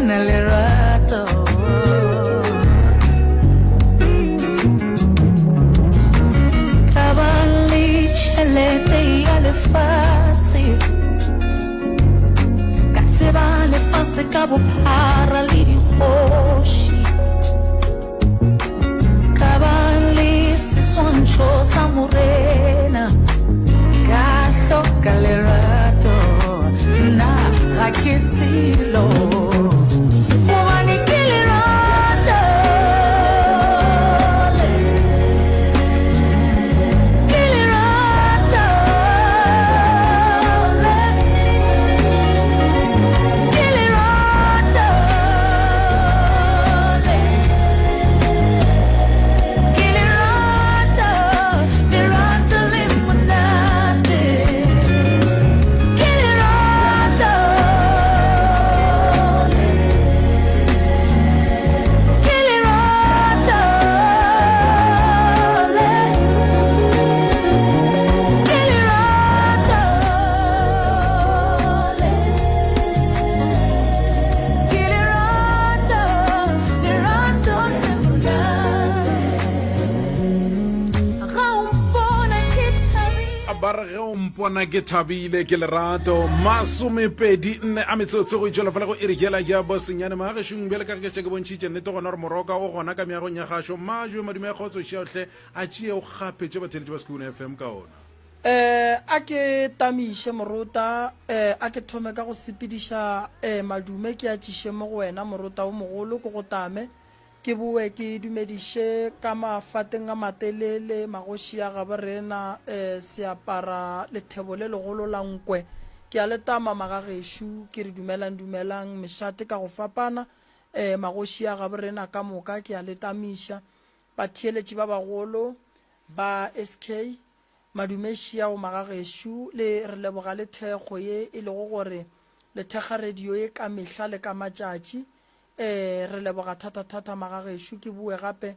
na lerato kabali chelete ale fasi kaseba le fasi kabo para lidi hoshi kabali si soncho samurena gato galerato na rakisilo wani galerato galerato galerato galerato limonade mpona ke thabile ke lerato masomepedi nne a metsotso go itšwela fela go irikela ja bosenyane maagešong bjale ka re ke sheke bontšhitše nnete gona gore moroka o gona ka meagong ya gašo majo madume ya kgotso šiaotlhe a tšeeo gape tše batheletše ba Sekhukhune FM ka ona a ke tamiše morota a ke thome ka go sepediša madume ke a tšiše mo go wena morota o mogolo ko go tame ke boe ke dumediše ka mafateng a matelele magoši a gaborena seapara lethebo le legolo la nkwe ke a letama magagešo ke re dumelang mešate ka go fapana magoši a gaborena ka moka ke a letamiša batheeletši ba bagolo ba SK madumeši ao magagešo le re leboga le thekgo ye e lego gore le thekga radio ye ka mehla le ka matšatši re leboga thata magagešo ke bue gape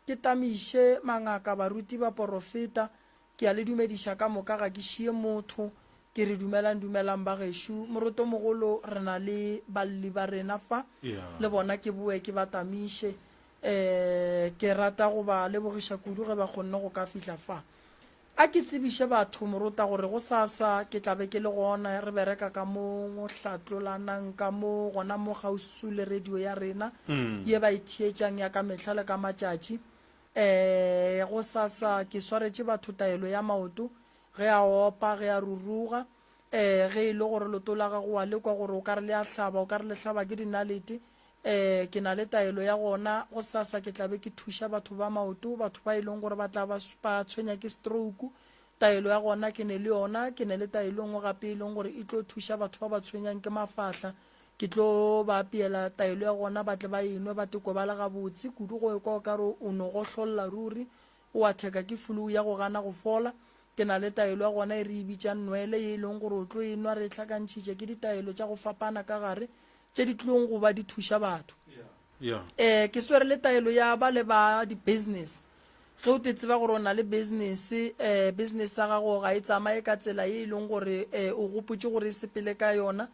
ke tamiše mangaka baruti ba porofeta ke a le dumediša ka moka ga ke šie motho ke re dumelang ba gešo moroto mogolo re na le balli ba rena fa le bona ke bue ke ba tamiše ke rata go ba lebogiša kudu ge ba kgonne go ka fihla fa a ke tsebiše batho morota gore go sasa ke tlabe ke le gona re bereka ka mo hlatlolanang ka mo gona mo gausu le radio ya rena ye ba ithietšang ya ka mehla le ka matšatši go sasa ke swaretše batho taelo ya maoto ge a opa ge a ruruga ge e le gore loto la gago wa lekwa gore o ka re le a hlaba o ka re le hlaba ke dinalete ke na le taelo ya gona go sasa ke tlabe ke thuša batho ba maoto batho ba e leng gore ba tla ba tshwenya ke stroke taelo ya gona ke ne le yona ke ne le taelo ngwe gape e leng gore e tlo thuša batho ba ba tshwenyang ke mafahla ke tlo ba apeela taelo ya gona ba tle ba enwe ba teko ba le gabotse kudu go ekwa o ka re o no go hlolola ruri o a theka ke flu ya go gana go fola ke na le taelo ya gona e re e bitšang nwele ye e leng gore o tlo enwa re tlhakantšhitše ke ditaelo tša go fapana ka gare tše di tlong go ba di thuša batho ke swere le taelo ya ba le ba di-business ge o te tseba gore o na le business ya gago ga e tsamaye ka tsela ye e leng gore o gopotse gore e sepele ka yona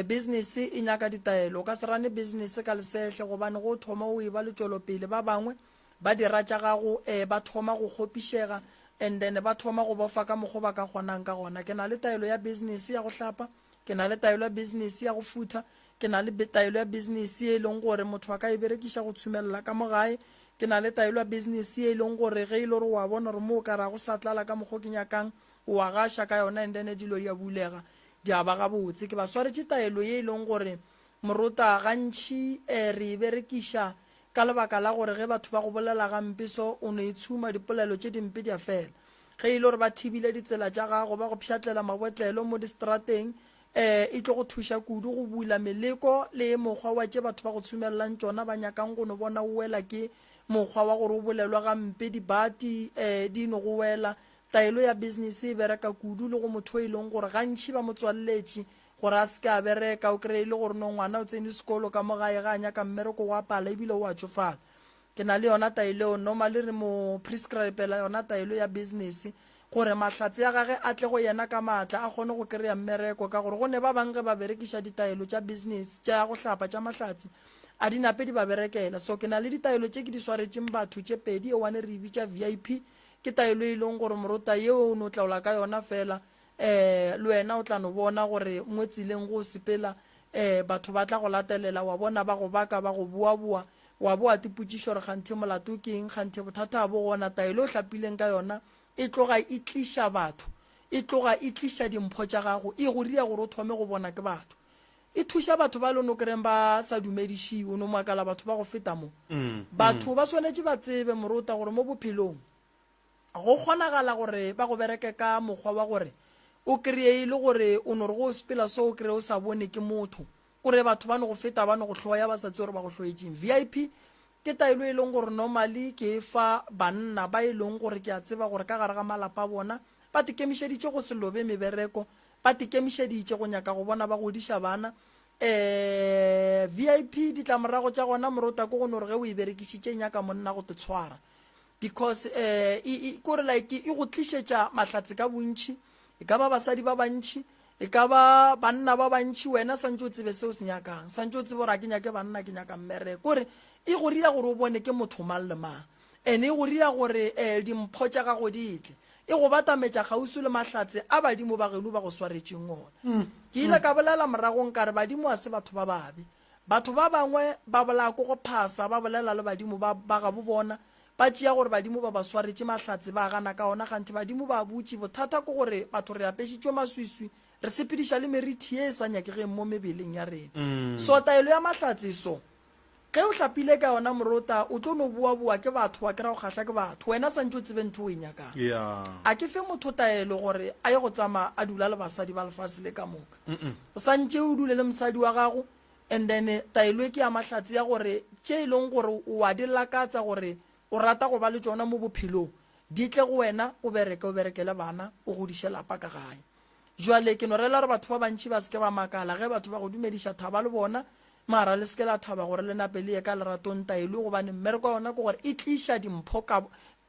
business e nyaka ditaelo o ka se rane business ka lesehle gobane go thoma o e ba letšwelopele ba bangwe ba dira tša gago ba thoma go kgopišega and then ba thoma go bofa ka mokgwa ba ka kgonang ka gona ke na le taelo ya business ya go hlapa ke na le taelo ya business ya go futha ke na le taelo ya business e leng gore motho a ka e berekiša go tshumelela ka mo gae ke na le taelo ya business e leng gore ge e le gore wa bona gore mo o ka ra go sa tlala ka mokgwa ke nyakang o a gaša ka yona and then dilo di a bulega di a ba gabotse ke ba swaretše taelo ye e leng gore morota gantši re e berekiša ka lebaka la gore ge batho ba go bolela gampe so o ne e tshuma dipolelo tše dimpe di a fela ge e le gore ba thibile ditsela tša gago ba go pšhatlela mabotlelo mo distrateng e tlo go thuša kudu go bula meleko le mokgwa wa tše batho ba go tshumelelang tšona ba nyakang go no bona o wela ke mokgwa wa gore o bolelwa gampe dibati di no go wela taelo ya business e bereka kudu le go motho e leng gore gantši ba motswalletše gore a se ka bereka o kry le gore no ngwana o tsene sekolo ka mo gae ga nyaka mmereko go apala ebile o a tšofala ke na le yona taelo normally re mo prescribela yona taelo ya business gore mahlatse ya gage a tle go yena ka maatla a kgone go kry-a mmereko ka gore go ne ba bangwe ba berekiša ditaelo tša business tša go hlapa tša mahlatse a dinape di ba berekela. So ke na le ditaelo tše ke di swaretšeng batho tše pedi e one re bitša VIP ke taelo e leng gore morota yeo o no tlaola ka yona fela le wena o tla no bona gore mo tseleng go sepela batho ba tla go latelela wa bona ba go baka ba go boa wa boa tipotšišo gore ganthe molato ke eng ganthe bothata bo gona taelo o hlapileng ka yona e tloga e tliša batho e tloga e tliša dimpho tša gago e go ria gore o thome go bona ke batho e thuša batho ba leno kereng ba sa dumedišiwe o no makala batho ba go feta mo batho ba swanetše ba tsebe morota gore mo bophelong go kgonagala gore ba go bereke ka mokgwa wa gore o kry-e le gore o no re go sepela so o kry-e o sa bone ke motho kore batho ba no go feta ba no go tlhoya ba sa tse gore ba go tlhoetšeng. VIP ke taelo e leng gore normally ke fa banna ba e leng gore ke a tseba gore ka gare ga malapa a bona ba tikemišeditše go se lobe mebereko ba tikemišeditše go nyaka go bona ba godiša bana VIP ditlamorago tša gona morota ko go no re ge o e berekišitše nyaka monna go te tshwara because kore like e go tlišetša mahlatse ka bontšhi e ka ba basadi ba bantšhi e ka ba banna ba bantšhi wena santse o tsebe seo se nyakang santse o tsebe gore a ke nyake banna ke nyaka mmereko kore e go ria gore o bone ke motho mang le mang and e go ria gore dimpho tša gago di tle e go batametša kgausi le mahlatse a badimo ba geno ba go swaretšeng ona ke ile ka bolela moragong ka re badimo a se batho ba babe batho ba bangwe ba bolaya ko go phasa ba bolela le badimo ba gabo bona ba tšea gore badimo ba ba swaretše mahlatse ba gana ka ona ganthe badimo ba botse bothata ko gore batho re apešitšwe maswiswi re sepediša le meriti e sa nyakegeng mo mebeleng ya rena so taelo ya mahlatse so ge o hlapile ka yona morota o tlo no boa ke batho wa kry-a go kgatlha ke batho wena santse o tsebe ntho o e nyakang a ke fe motho taelo gore a ye go tsamaya a dula le basadi ba lefase le ka moka o santse o dule le mosadi wa gago and then taelo e ke ya mahlatse ya gore tše e leng gore o a di lakatsa gore o rata go ba le tsona mo bophelong di tle go wena o berekele bana o godiše lapa ka gae jwale ke no rela gore batho ba bantši ba seke ba makala ge batho ba go dumediša thaba le bona mara le seke la thaba gore le nape le ye ka leratong taelo gobane mmereko yona ke gore e tliša dimpho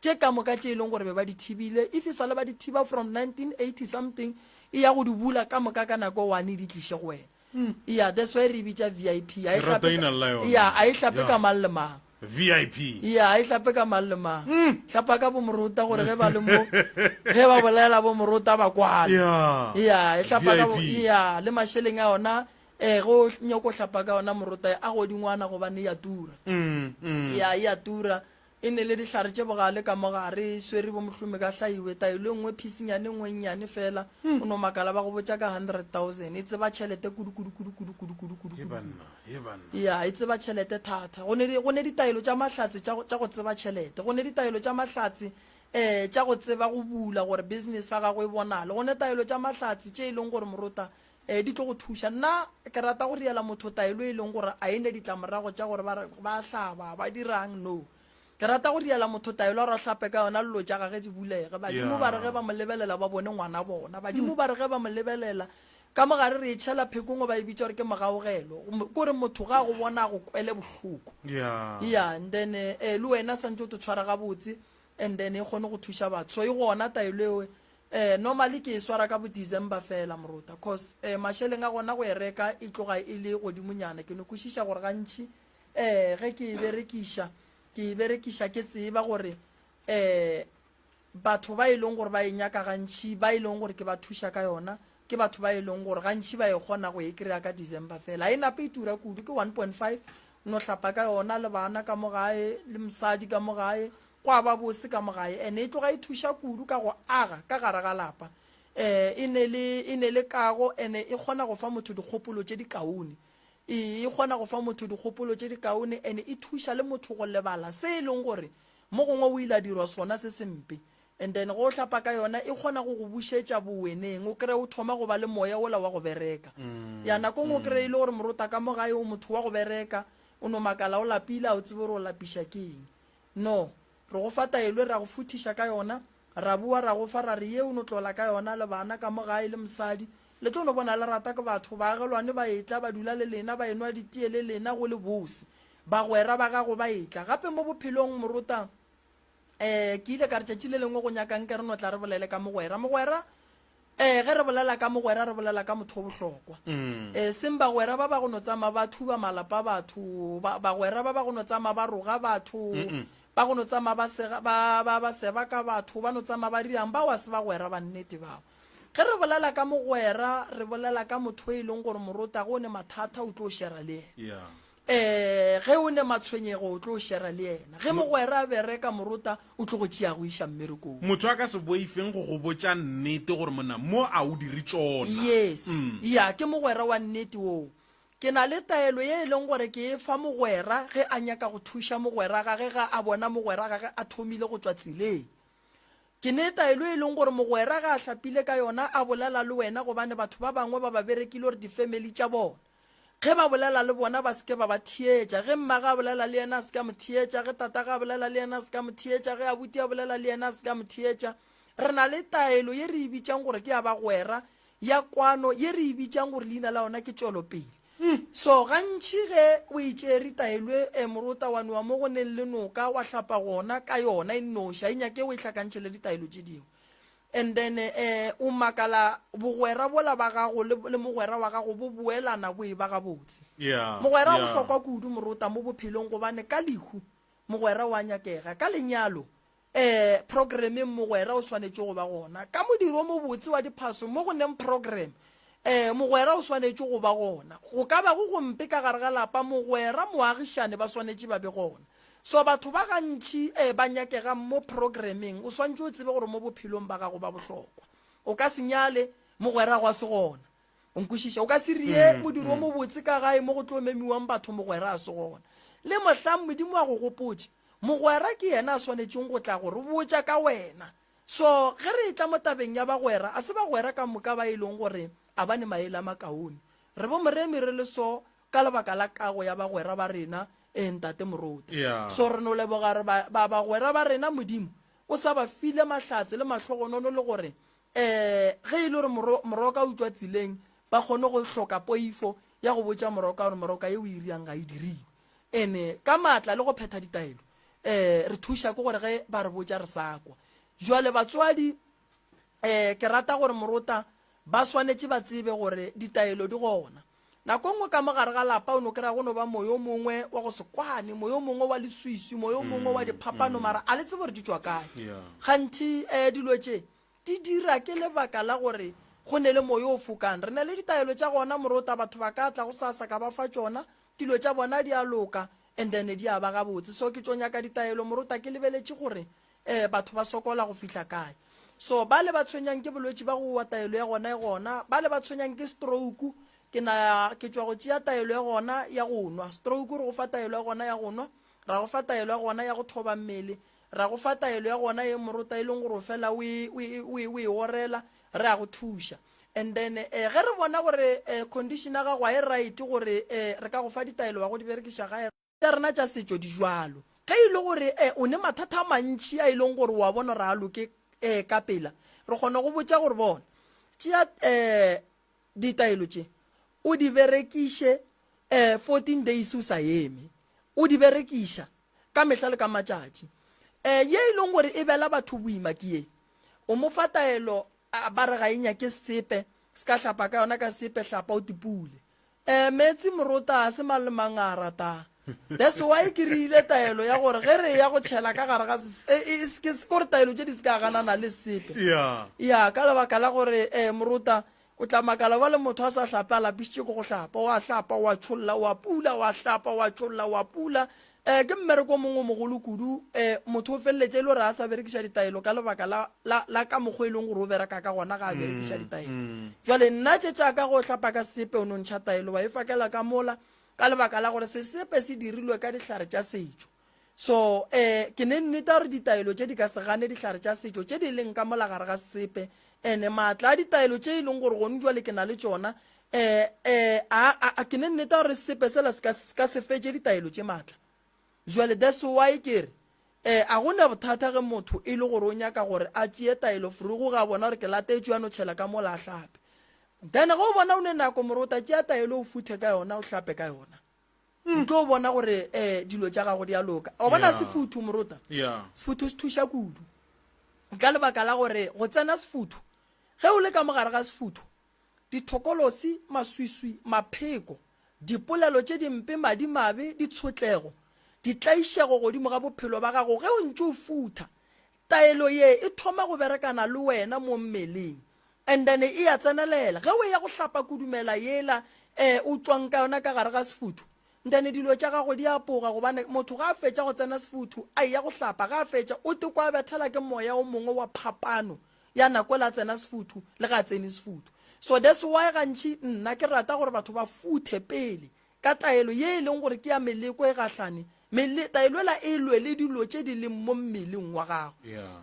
tše ka moka tše e leng gore be ba di thibile if e sa le ba di thiba from 1980 something e ya go di bula ka moka ka nako one di tliše go wena that's why re bitša VIP a e hlape ka mang le mang VIP a e hlape ka mang le mang hlapa ka bomorota gore ge ba le mo ge ba bolela bomorota ba kwane e hlapa ka le mašheleng a yona go nyako hlapa ka yona morota a go dingwana gobane ya tura ya tura e ne le dihlare tše bogale ka mogare swere bo mohlome ka hlaiwe taelo nngwe phisinyane nngwe nnyane fela o no makala ba go botša ka 100,000 e tseba tšhelete kudu e tseba tšhelete thata go ne ditaelo tša mahlatse tša go tseba tšhelete go ne ditaelo tša mahlatse tša go tseba go bula gore business ya gago e bonale go ne taelo tša mahlatse tše e leng gore morota di tlo go thuša nna ke rata go riela motho taelo e leng gore a ene ditlamorago tša gore ba hlaba ba dirang no ke rata go riela motho taelo gore a hlape ka yona lelo tša gage di bulege badimo ba re ge ba mo lebelela ba bone ngwana bona badimo ba re ge ba mo lebelela ka mogare re e tšhela phekongwe ba e bitša gore ke mogaogelo kore motho ga go bona go kwele bohloko and then le wena santse o te tshwara gabotse and then e kgone go thuša batho so e gona taelo ewe normally ke e swara ka bo December fela morota cause mašheleng a gona go e reka e tloga e le godimonyana ke no kwešiša gore gantši ge ke e berekiša ke tseba gore batho ba e leng gore ba e nyaka gantši ba e leng gore ke ba thuša ka yona ke batho ba e leng gore gantši ba e kgona go e kry-a ka December fela e nape e tura kudu ke 1.5 no hlapa ka yona le bana ka mogae le mosadi ka mogae kwa ba bose ka mogae and e tloga e thuša kudu ka go aga ka gare ga lapa e ne le kago and e kgona go fa motho dikgopolo tše di kaone e kgona go fa motho dikgopolo tše di kaone and e thuša le motho go lebala se e leng gore mo gongwe o ile a dirwa sona se sempe and then go hlapa ka yona e kgona go go bušetša boweneng o kry o thoma go ba le moya ola wa go bereka ya nako ngwe o kry ile gore morota ka mogae o motho wa go bereka o no makala o lapile a o tsebe gore o lapiša ke eng no re go fa taelo ra go futhiša ka yona ra bua ra go fa ra re ye o no tlola ka yona le bana ka mogae le mosadi le tlo no bona le rata ke batho ba agelwane ba etla ba dula le lena ba enwa ditie le lena go le bose bagwera ba gago ba etla gape mo bophelong morota ke ile ka re tšatši le lengwe go nyakang ke re no tla re bolele ka mogwera ge re bolela ka mogwera re bolela ka motho o bohlokwa seng bagwera ba ba go no tsama ba thuba malapa batho bagwera ba ba go no tsama ba roga batho ba go no tsama ba seba ka batho ba no tsama ba dirang ba wa se bagwera ba nnete bao ge re bolela ka mogwera re bolela ka motho e leng gore morota go ne mathata o tlo shera le ena ge o ne matshwenyego o tlo shera le ena ge mogwera a bereka morota o tlo go tšea go iša mmerekong motho a ka se boifeng go go botša nnete gore mona mo a o dire tsona yes ya ke mogwera wa nnete oo ke na le taelo ye e leng gore ke e fa mogwera ge a nyaka go thuša mogwera gage ga a bona mogwera gage a thomile go tswa tseleng ke ne taelo e leng gore mogwera ga a hlapile ka yona a bolela le wena gobane batho ba bangwe ba ba berekile gore di-family tša bona ge ba bolela le bona ba seke ba ba thietša ge mmaga a bolela le yena a se ka mo thietša ge tata ga a bolela le yena a se ka mo thietša ge abuti a bolela le yena a se ka mo thietša re na le taelo ye re e bitšang gore ke ya bagwera ya kwano ye re e bitšang gore leina la ona ke tšwelopele so gantši ge o itšere taelo morota wa noa mo go neng le noka wa hlapa gona ka yona e nnoša e nyake o e hlakantšhele ditaelo tše dingwe and then o makala bogwera bola ba gago le mogwera wa gago bo boelana bo e ba gabotse mogwera o bohlokwa kudu morota mo bophelong gobane ka lehu mogwera wa nyakega ka lenyalo programmeng mogwera o swanetše go ba gona ka modiro mo botse wa diphaso mo go neng program mogwera o swanetše go ba gona go ka ba go gompe ka gare ga lapa mogwera moagišane ba swanetše ba be gona so batho ba gantši ba nyakega mo programming o swantse o tsebe gore mo bophelong ba gago ba bohlokwa o ka senyale mogwera go a se gona o nkwešiša o ka se rie modiro mo botse ka gae mo go tlo memiwang batho mogwera a se gona le mohlang modimo a go gopotse mogwera ke yena a swanetšeng go tla gore botša ka wena so ge re tla mo tabeng ya bagwera a se bagwera ka moka ba e leng gore a bane maele a makaone re bo moremi re le so ka lebaka la kago ya bagwera ba rena ntate morota so re no leboga re bagwera ba rena modimo o sa ba file mahlatse le mahlogonono le gore ge e le gore moroka o tswa tseleng ba kgone go hloka poifo ya go botša moroka gore moroka ye o iriang ga e diriwe ene ka maatla le go phetha ditaelo re thuša ke gore ge ba re botša re sa kwa jwale batswadi ke rata gore morota ba swanetše ba tsebe gore ditaelo di gona nako ngwe ka mogare ga lapa o no kry-a go no ba moyo mongwe wa go sekwane moyo mongwe wa leswiswi moyo mongwe wa diphapano mara a le tsebe gore di tswa kae gantši dilo tše di dira ke lebaka la gore go ne le moyo o fokang re na le ditaelo tša gona morota batho ba ka tla go sasa ka ba fa tšona dilo tša bona di a loka and then di a ba gabotse so ke tšonya ka ditaelo morota ke lebeletše gore batho ba sokola go fihla kae so ba le ba tshwenyang ke bolwetši ba go wa taelo ya gona e gona ba le ba tshwenyang ke stroke ke tswa go tšea taelo ya gona ya go nwa stroke re go fa taelo ya gona ya go nwa ra go fa taelo ya gona ya go thoba mmele ra go fa taelo ya gona ye morota e leng gore fela o e orela re a go thuša and then ge re bona gore condition ya gago e right gore re ka go fa ditaelo wa go di berekiša gae tša rena tša setšo di jalo ge e le gore o ne mathata a mantši a e leng gore wa bona re a loke ka pela re kgona go botša gore bona tšea ditaelo tše o di berekiše 14 days o sa eme o di berekiša ka mehla le ka matšatši ye e leng gore e bela batho boima ke ye o mo fa taelo ba re ga e nyake sepe se ka hlapa ka yona ka sepe hlapa o tipule metsi morota a se mang le mang a ratang that's why ke re ile taelo ya gore ge re ya go tšhela ka gare ga gore taelo tše di se ka ganana le sepe ya ka lebaka la gore morota o tla makala ba le motho a sa hlapa a lapišitše ko go hlapa wa hlapa wa tšholla wa pula wa hlapa wa tšholla wa pula ke mmereko mongwe mogolo kudu motho o feleletše e le gore a sa berekiša ditaelo ka lebaka la ka mokgwa e leng gore o bereka ka gona ga a berekiša ditaelo jwale nna tše tša ka go hlapa ka sepe o nontšha taelo wa e fakela ka mola ka lebaka la gore sesepe se dirilwe ka dihlare tša setšo so ke ne nnete gore ditaelo tše di ka se gane dihlare tša setšo tše di leng ka mola gare ga sepe ene maatla a ditaelo tše e leng gore gone jwale ke na le tšona ke ne nnete gore sepe sela se ka se fetše ditaelo tše maatla jwale that's why ke re a gona bothata ge motho e le gore o nyaka gore a tšee taelo frugo ga bona gore ke latetšwe ano tšhela ka mola a hlape then ge o bona o ne nako morota tšea taelo o futhe ka yona o hlape ka yona o tlo bona gore dilo tša gago di a loka o bona Yeah. sefuthu morota Yeah. sefuthu se thuša kudu ka lebaka la gore go tsena sefuthu ge o le ka mogare ga sefuthu dithokolosi maswiswi mapheko dipolelo tše dimpe madimabe ditshotlego ditlaišego godimo ga bophelo ba gago ge o ntse o futha taelo ye e thoma go berekana le wena mo mmeleng and then e ya tsenelela ge o ya go hlapa kudumela yela o tswang ka yona ka gare ga sefuthu then dilo tša gago di apoga gobane motho ga a fetša go tsena sefuthu a ya go hlapa ga a fetša o te kwa bethela ke moya o mongwe wa phapano ya nako la tsena sefuthu le ga tsene sefuthu so that's why gantši nna ke rata gore batho ba futhe pele ka taelo ye e leng gore ke ya meleko e gahlane taelo ela e lwe le dilo tše di leng mo mmeleng wa gago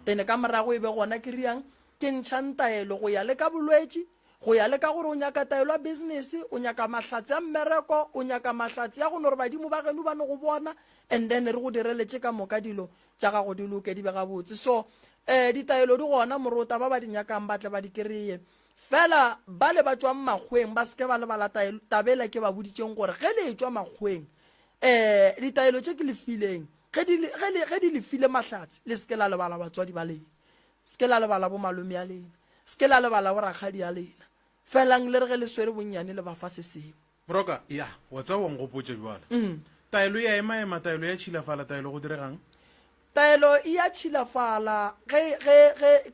then ka morago e be gona ke riang ke ntšhang taelo go ya le ka bolwetši go ya le ka gore o nyaka taelo ya business o nyaka mahlatsi a mmereko o nyaka mahlatsi a gone gore badimo ba geno ba ne go bona and then re go direletše ka moka dilo tša gago di loke di be gabotse so ditaelo di gona morota ba ba di nyakang batle ba di kry-e fela ba le ba tswang makgweng ba seke ba lebala tabela ke ba boditšeng gore ge le tswa makgweng ditaelo tše ke lefileng ge di lefile mahlatsi le seke la lebala batswadi ba lena seke la lebala bo malome ya lena seke la lebala bo rakgadi ya lena felang le re ge le swere bonnyane le ba fa se sengwe broka ya wa tsa wang gopotse jwala taelo ya ema taelo ya tšhilafala taelo go diregang taelo e ya tšhilafala ge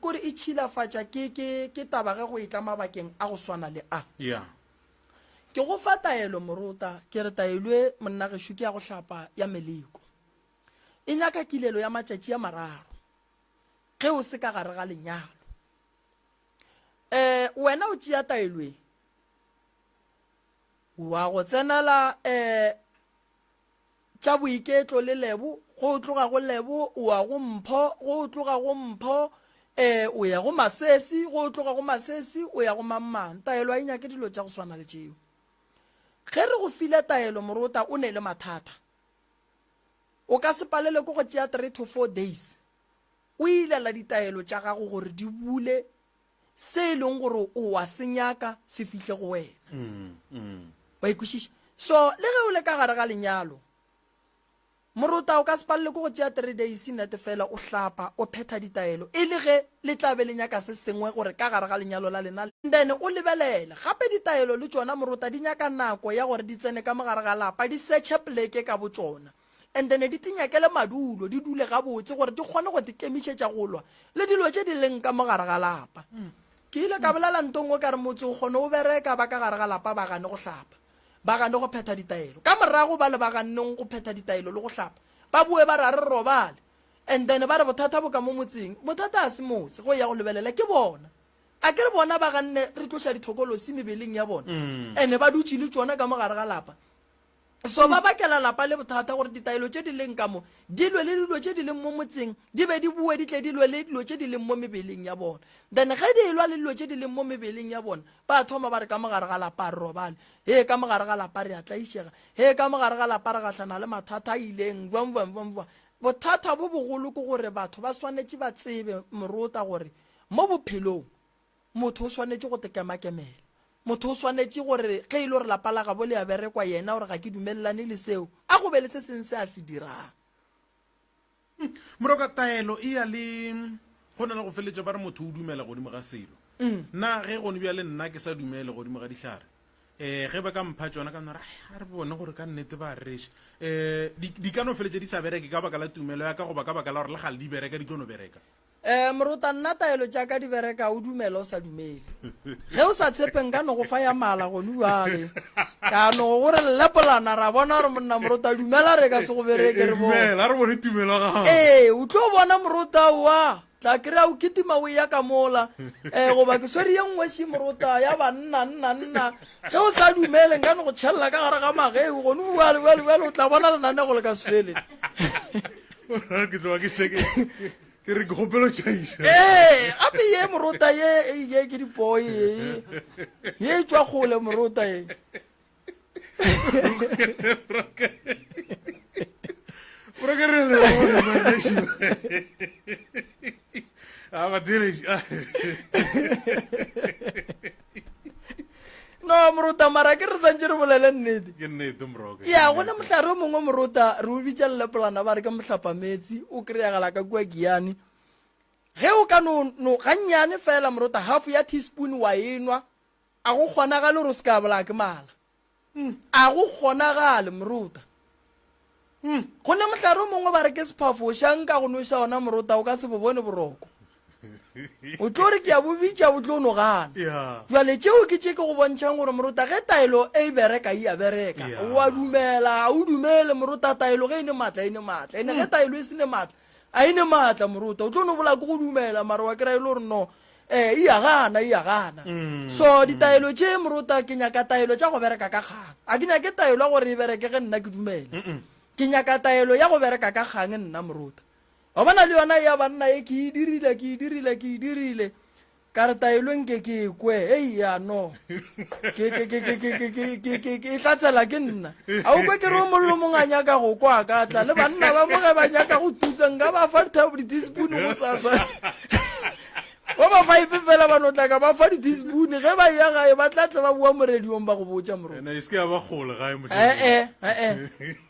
kore e tšhilafatša ke taba ge go e tla mabakeng a go swana le a ya ke go fa taelo morota ke re taelo e monna gešo ke ya go hlapa ya meleko e nyaka kilelo ya matšatši ya mararo ge o se ka gare ga lenyalo wena o tšea taelo e wa go tsenela tša boiketlo le lebo go tloga go lebo wa go mpho go tloga go mpho o ya go masesi go tloga go masesi o ya go mammane taelo a inyake dilo tša go swana le tšeo ge re go file taelo morota o ne le mathata o ka se palele ko go tšea 3 to 4 days o ilela ditaelo tša gago gore di bule se e leng gore o wa senyaka se fihle go wena wa ikwešiša so le ge o le ka gare ga lenyalo morota o ka se palele ko go tšea 3 days nete fela o hlapa o phetha ditaelo e le ge le tlabe le nyaka se sengwe gore ka gare ga lenyalo la lena then o lebelela gape ditaelo le tšona morota di nyaka nako ya gore di tsene ka mogare ga lapa di searche pleke ka bo tšona and then di tinyakele madulo di dule gabotse gore di kgone go dikemišetša go lwa le dilo tše di leng ka mogare ga lapa ke ile ka bolela ntong ka re motse o kgone o bereka ba ka gare ga lapa ba gane go hlapa ba gane go phetha ditaelo ka morago ba le ba ganneng go phetha ditaelo le go hlapa ba bue ba ra re robale and then ba re bothata bo ka mo motseng bothata a se mose go ya go lebelela ke bona a ke re bona ba ganne re tloša dithokolosi mebeleng ya bona ene ba dutše le tsona ka mogare ga lapa so ba bakela lapa le bothata gore ditaelo tše di leng ka mo di lwe le dilo tše di leng mo motseng di be di bue di tle di lwe le dilo tše di leng mo mebeleng ya bona then ge di lwa le dilo tše di leng mo mebeleng ya bona ba thoma ba re ka mogare ga lapa a re robale he ka mogare ga lapa re a tlaišega he ka mogare ga lapa re gahlana le mathata a ileng bothata bo bogolo ke gore batho ba swanetše ba tsebe morota gore mo bophelong motho o swanetše go tekemakemela motho o swanetše gore ge e le gore lapa la gabo le ya berekwa yena gore ga ke dumelelane le seo a go be le se seng se a se dirang moroka taelo e ya le go na le go feletša ba re motho o dumela godimo ga selo nna ge gone bja le nna ke sa dumele godimo ga dihlare ge ba ka mpha tsona ka nora a re bone gore ka nnete ba reše di ka no feletša di sa bereke ka baka la tumelo ya ka goba ka baka la gore le gale di bereka di tlo no bereka morota nna taelo jaaka di bereka o dumela o sa dumele ge o sa tshepeng ka no go fa ya mala gone uale ka no gore lelepolana ra bona gore monna morota dumela re ka se go bereke re bone tumelo ga o tlo bona morota wa tla kry-a o ketima o ya ka mola goba ke swere ye nngwe še morota ya ba nna ge o sa dumele nka no go tšhelela ka gare ga mageu gone uale o tla bona lenane go le ka sefele ke tloa ke cheke ke re gopelo tšaiša ape ye morota ye ke dipoi ye tswa gole morota ye no moruta mara ke re santse re bolele nnete ke nnete moroka ya gona motlhare o mongwe moruta re o bitsalele polana ba re ke motlhapa metsi o kry-agala ka kua kiane ge o ka no gannyane fela moruta half ya teaspoon wa enwa a go kgonagale gore o se ka bola ke mala a go kgonagale moruta go ne motlhare o mongwe ba re ke sephafošang ka go noša ona moruta o ka se bo bone boroko o tlo re ke ya bobitša bo tlo no gana jale tšeo ke tše ke go bontšhang gore moruta ge taelo e bereka e a bereka wa dumela o dumele moruta taelo ge e ne maatla e ne maatla ene ge taelo e se ne maatla a ene maatla moruta o tlo no bola ke go dumela mara wa kry-e le gore no e ya gana so ditaelo tše moruta ke nyaka taelo tša go bereka ka kgang a ke nyake taelo ya gore e bereke ge nna ke dumele ke nyaka taelo ya go bereka ka kgang nna moruta wa bona le yona ya banna e ke e dirile ka re taelong ke kwe ei ya no ke tlatsela ke nna a o kwe ke re o mollo mongwe a nyaka go kwa ka tla le banna ba moge ba nyaka go thusa nka ba fa di-teaspoon go sasa ba ba five fela ba notlaka ba fa di-teaspoon ge ba ya gae ba tlatla ba bua morediong ba go botsa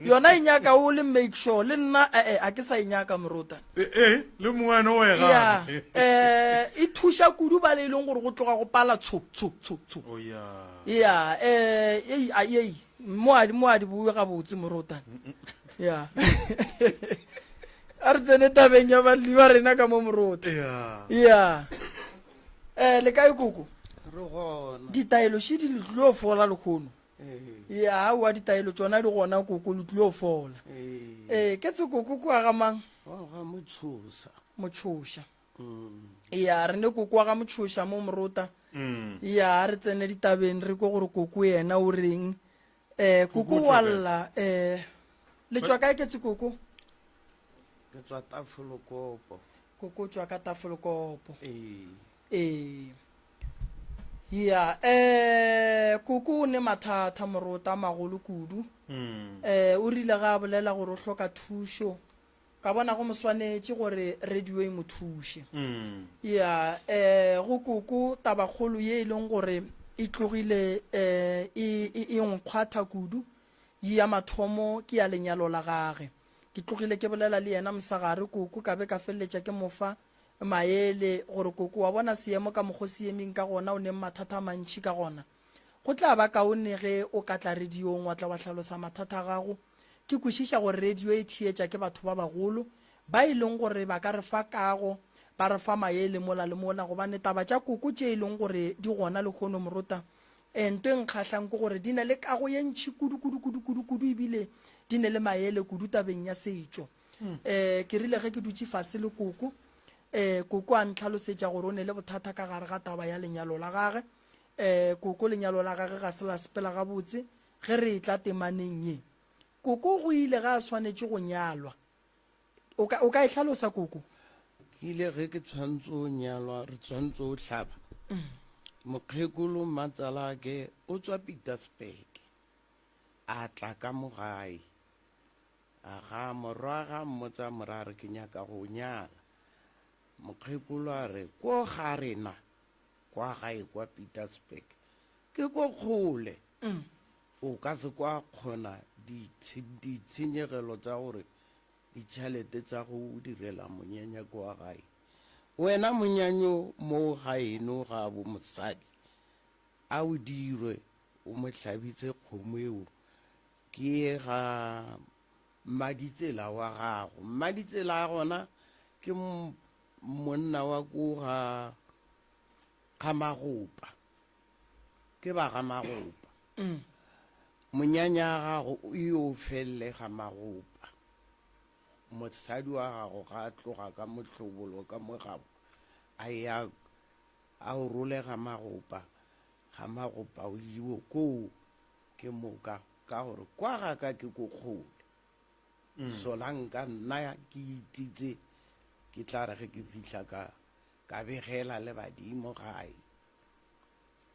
yona e nyaka o le make sure le nna a ke sa e nyaka moruta le mongwane o ya e thuša kudu ba le e leng gore go tloga go pala tsho ya mo a di bue gabotse morutane ya a re tsene tabeng ya balli ba rena ka mo moruta ya le kae koko ditaelo she di tlo fola le khono ya wa ditaelo tsona di gona koko le tlo fola ke tse koko kwa ga mang ga motshosa ya re ne koko ga motshosa mo moruta ya re tsene ditabeng re go gore koko yena o reng koko walla le tswa kae ke tse koko ke tswa Tafolokopo koko tswa ka Tafolokopo ya koko o ne mathata moruta magolo kudu o rile ga bolela gore o hloka thušo ka bona go moswanetše gore radio e mo thuše ya go koko tabakgolo ye e leng gore e tlogile e nkgwatha kudu ya mathomo ke ya lenyalo la gage ke tlogile ke bolela le yena mosagare koko ka be ka feleletša ke mofa maele gore koko wa bona seemo ka mokgo seemeng ka gona o ne mathata mantši ka gona go tla ba kaone ge o ka tla radiong wa tla wa hlalosa mathata a gago ke kwešiša gore radio e thietša ke batho ba bagolo ba e leng gore ba ka re fa kago ba re fa maele mola le mola gobane taba tša koko tše e leng gore di gona le kgono moruta ento e nkgatlhang ke gore di na le kago ye ntšhi kudu ebile di ne le maele kudu tabeng ya setšo ke rile ge ke dutse fase le koko koko a ntlhalosetša gore o ne le bothata ka gare ga taba ya lenyalo la gage koko lenyalo la gage ga se la sepela gabotse ge re e tla temaneng ye koko go ile ga a swanetše go nyalwa o ka e hlalosa koko ke ile ge ke tshwantse o nyalwa re tshwantse o hlaba mokgekolo matsala ke o tswa Pietersburg a tla ka mogae a ga morwaga mmotsa morare ke nyaka go nyala mokgekolo a re ko ga rena kwa gae kwa Pietersburg ke ko kgole o ka se kwa kgona ditshenyegelo tsa gore ditšhelete tsa go direla monyanya kwa gae wena monyanyo mo gaeno ga bo mosadi a o dirwe o mo hlabitse kgomo eo ke ga Maditsela wa gago Maditsela a gona ke monna wa ko ga Magopa ke ba ga Magopa monyanya gago o yo felle ga Magopa mosadi wa gago ga tloga ka mohlobolo ka mogabo a o role ga Magopa o iwo ko ke moka ka gore kwa ga ka ke ko kgole solanka nna ke ititse ke tla re ge ke fihla ka begela le badimo gae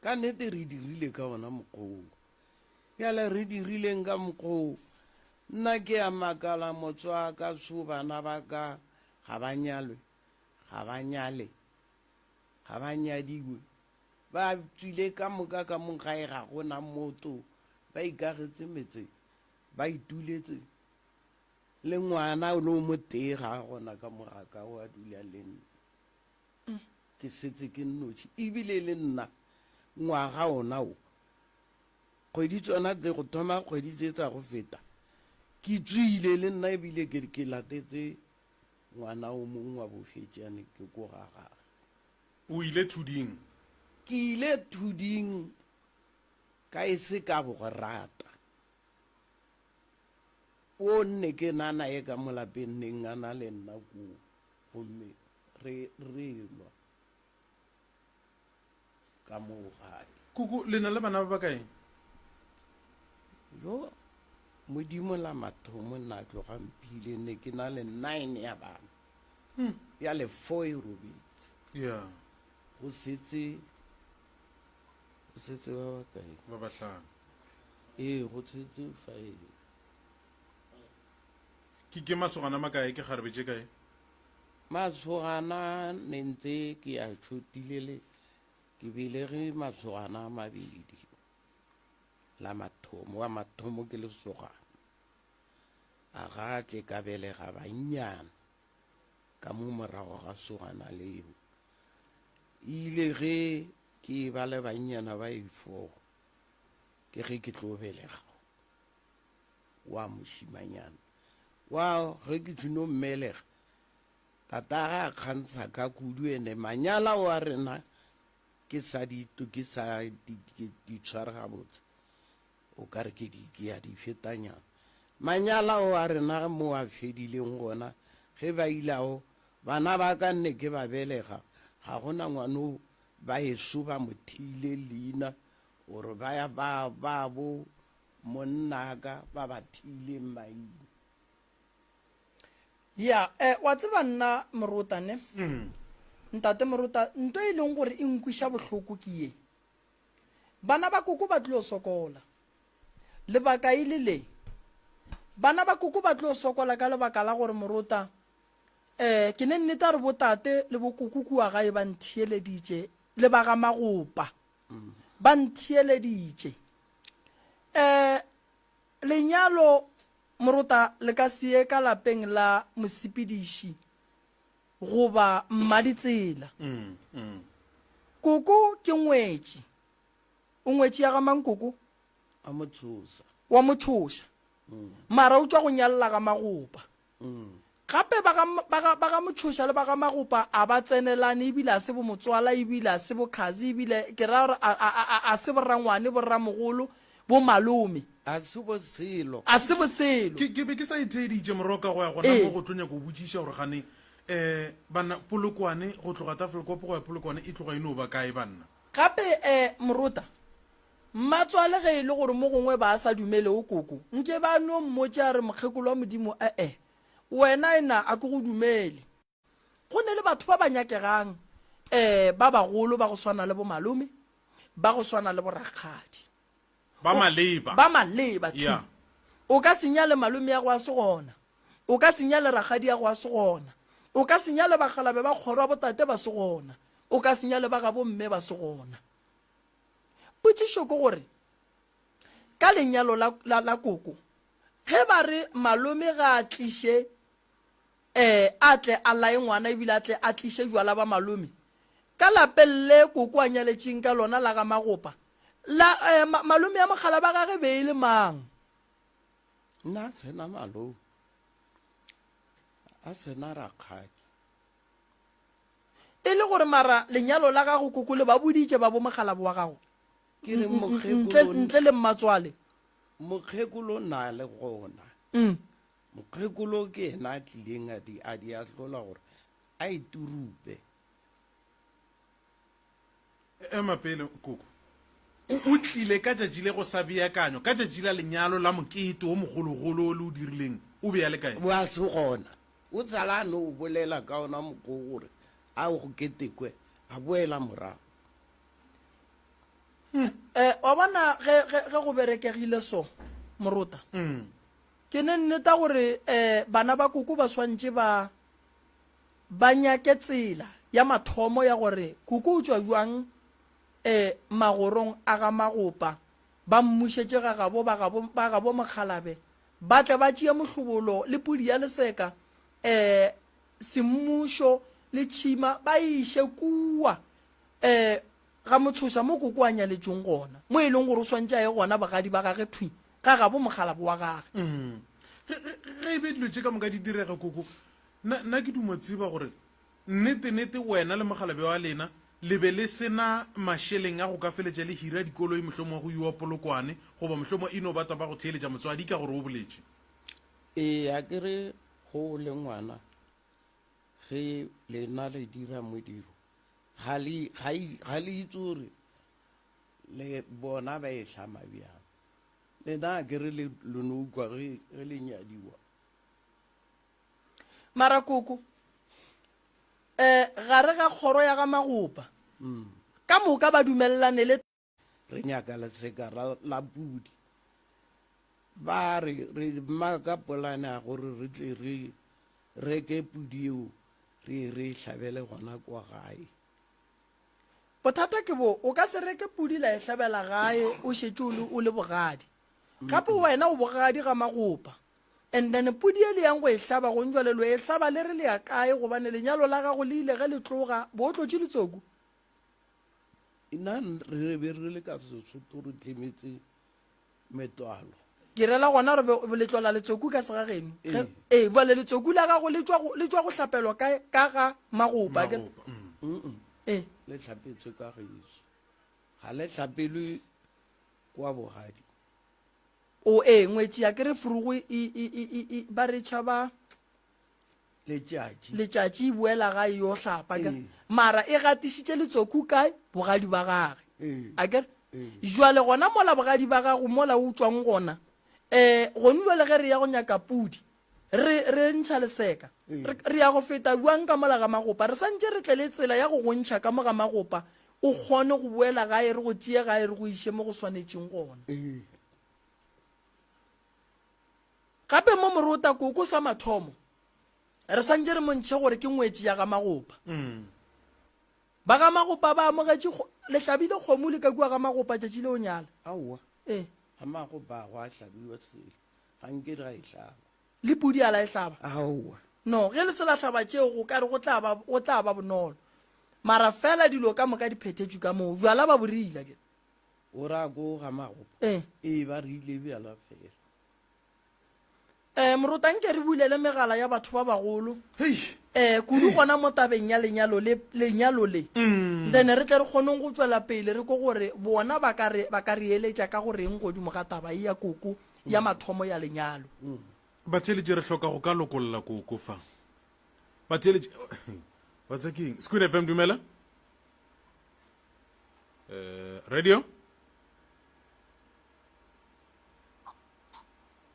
ka nnete re dirile ka ona mokgoo yale re dirileng ka mokgoo nna ke a makala motswa ka so bana ba ka ga ba nyadiwe ba tswile ka moka ka mongae ga gona moto ba ikagetse metse ba ituletse le ngwana o le mo tee ga gona ka mogaka o a dula le nna ke setse ke nnotši ebile le nna ngwaga ona o kgwedi tsona tse go thoma kgwedi tse tsa go feta ke tswile le nna ebile ke latetse ngwana o mongwe wa bofetšane ke ko ga gage o ile thuding ke ile thuding ka e se ka bo go rata o nne ke nana e ka molapeng neng a na le nna ko gomme re lwa ka moo gae kuku le na le bana ba bakae yo modimo la mathomo nna a tlogamphile ne ke na le 9 ya bana ya le 4 e robetse ya go setse ba bakae ba bahlano go setse 5 ke masogana makae ke kgarebetse kae matshogana ne ntse ke a tšhotilele ke belege matshogana a mabedi la mathomo wa mathomo ke lesogana a gatle ka belega bannyana ka mo morago ga sogana leo ile ge ke ba le bannyana ba i4 ke ge ke tlo belega wa moshimanyana wa ge ke tshino mmelega tata ga a kgantsha ka kudu ene manyala wa rena ke sa di tshware gabotse o ka re ke a di fetanyana manyala o a rena mo a fedileng gona ge ba ilago bana ba ka nne ke ba belega ga gona ngwano ba eso ba mothile leina gore ba ya ba bo monnaka ba ba thile maina ya wa tseba nna Moruta ne ntate Moruta nto e leng gore e nkwisha bohloko ke ye bana ba kuku ba tlo sokola lebaka ile le bana ba kuku ba tlo sokola ka lebaka la gore Moruta ke ne nnete re botate le bokuku wa gae ba nthieleditše le ba ga magopa ba nthieleditše lenyalo Moruta le ka sie ka lapeng la mosepediši goba mmaditsela kuku ke ngwetši o ngwetši ya ga mang kuku a motshosa wa mothoša mara o tswa go nyalla ga magopa gape ba ga mothoša le ba ga magopa a ba tsenelane ebile a se bo motswala ebile a se bo kgazi ebile ke ra gore a se borangwane borramogolo bo malome a se bo selo ke be ke sa itheditše moroka go ya gona mo go tlonya go botšiša gore gane bana polokwane go tloga tafelkopo go ya polokwane e tloga eno ba kae banna gape Moruta mmatswale ge e le gore mo gongwe ba sa dumele o koko nke ba no mmotse a re mokgekolo wa modimo wena ena a ke go dumele go ne le batho ba ba nyakegang ba bagolo ba go swana le bo malome ba go swana le bo rakgadi ba maleba tu o ka senya le malome ya go a se gona o ka senya le rakgadi ya go a se gona o ka senya le bagalabe ba kgoro ba botate ba se gona o ka senya le ba ga bomme ba se gona potšišo ke gore ka lenyalo la koko ge ba re malome ga a tliše a tle a lae ngwana ebile a tle a tliše jwala ba malome ka lapeng le koko a nyaletšeng ka lona la ga magopa malome ya mogala ba gage be e le mang nna tsena malome a sena rakgadi e le gore mara lenyalo la gago koko le ba boditše ba bo mogala wa gago ke re ntle le mmatswale mokgekolo na le gona mokgekolo ke ena a tlileng a di ahlola gore a iturupe mapele koko o tlile ka tšatši le go sa beakanyo ka tšatši la lenyalo la mokete o mogologolo o le o dirileng o be ya le kae wa se gona o tsalane o bolela ka ona moko gore a go ketekwe a boela morago wa bona ge go berekegile so Moruta ke ne nneta gore bana ba kuku ba swantše ba nyake tsela ya mathomo ya gore kuku o tswa jwang magorong a ga Magopa ba mmušetše ga gabo Mokgalabe ba tle ba tšea mohlobolo le pudi ya leseka semmušo le tšhima ba iše kua ga motshoša mo koko a nyaletšong gona mo e leng gore o swantša ye gona bagadi ba gage thwi ga gabo Mokgalabe wa gage ge e be dilo tše ka moka di direga koko nna ke dumo tseba gore nnete wena le Mokgalabe wa lena le be le sena mašeleng a go ka feletša le hira dikoloi mohlomong go iwa polokwane goba mohlomong ino batwa ba go theeletša motswadi ka gore o boletše a ke re go le ngwana ge lena le dira modiro ga le itse gore le bona ba e tlhama bjang lena a ke re lone ukwa ge le nyadiwa mara koko gare ga kgoro ya ga Magopa ka moka ba dumelelane le re nyaka leseka la pudi ba re maka polane a gore re tle re reke pudi eo re hlabele gona kwa gae bothata ke bo o ka se reke pudi la e hlabela gae o šetše o le bogadi gape wena o bogadi ga Magopa and then pudi e le yang go e hlaba go njwalelo e hlaba le re le ya kae gobane lenyalo la gago le ile ge le tloga bo o tlotše letsoku ina re be re le ka Sesotho re tlemetse metwalo ke rela gona re le tlola letsoku ka segageno bale letsoku la gago le tšwa go hlapelwa ka ga Magopa le tlhapetswe ka geso ga le tlhapelwe kwa bogadi o ngwetši ya ke re furugo ba re tšhaba letšatši e boela ga e yo hlapa mara e gatišitše letsoku kae bogadi ba gage a kere jwale gona mola bogadi ba gago mola o tswang gona gone jwale ge re ya go nyaka pudi re ntšha leseka re ya go feta buang ka mola ga Magopa re santše re tle le tsela ya go gontšha ka mo ga Magopa o kgone go boela gae re go tšea gae re go iše mo go swanetšeng gona gape mo morota koko sa mathomo re santše re montšhe gore ke ngwetši ya ga Magopa ba ga Magopa ba amogetše le hlabile kgomo le ka kua ga Magopa tšatši le o nyala aowa ga Magopa go a hlabiwa sele ga nke re ga e hlaba le pudi a la e hlaba aowa no ge le se la hlaba tšeo go kare go tla ba bonolo mara fela dilo ka moka di phethetšwe ka moo jwala ba boreila ke o ra ko ga Magopa ba re ile bjala fela morotanke re bulele megala ya batho ba bagolo kudu gona mo tabeng ya lenyalo le then re tle re kgoneng go tswela pele re ko gore bona ba ka re eletša ka goreng godimo ga taba ya koko ya mathomo ya lenyalo batheletše re hloka go ka lokolola koko fa batheletše what's king Squid FM dumela radio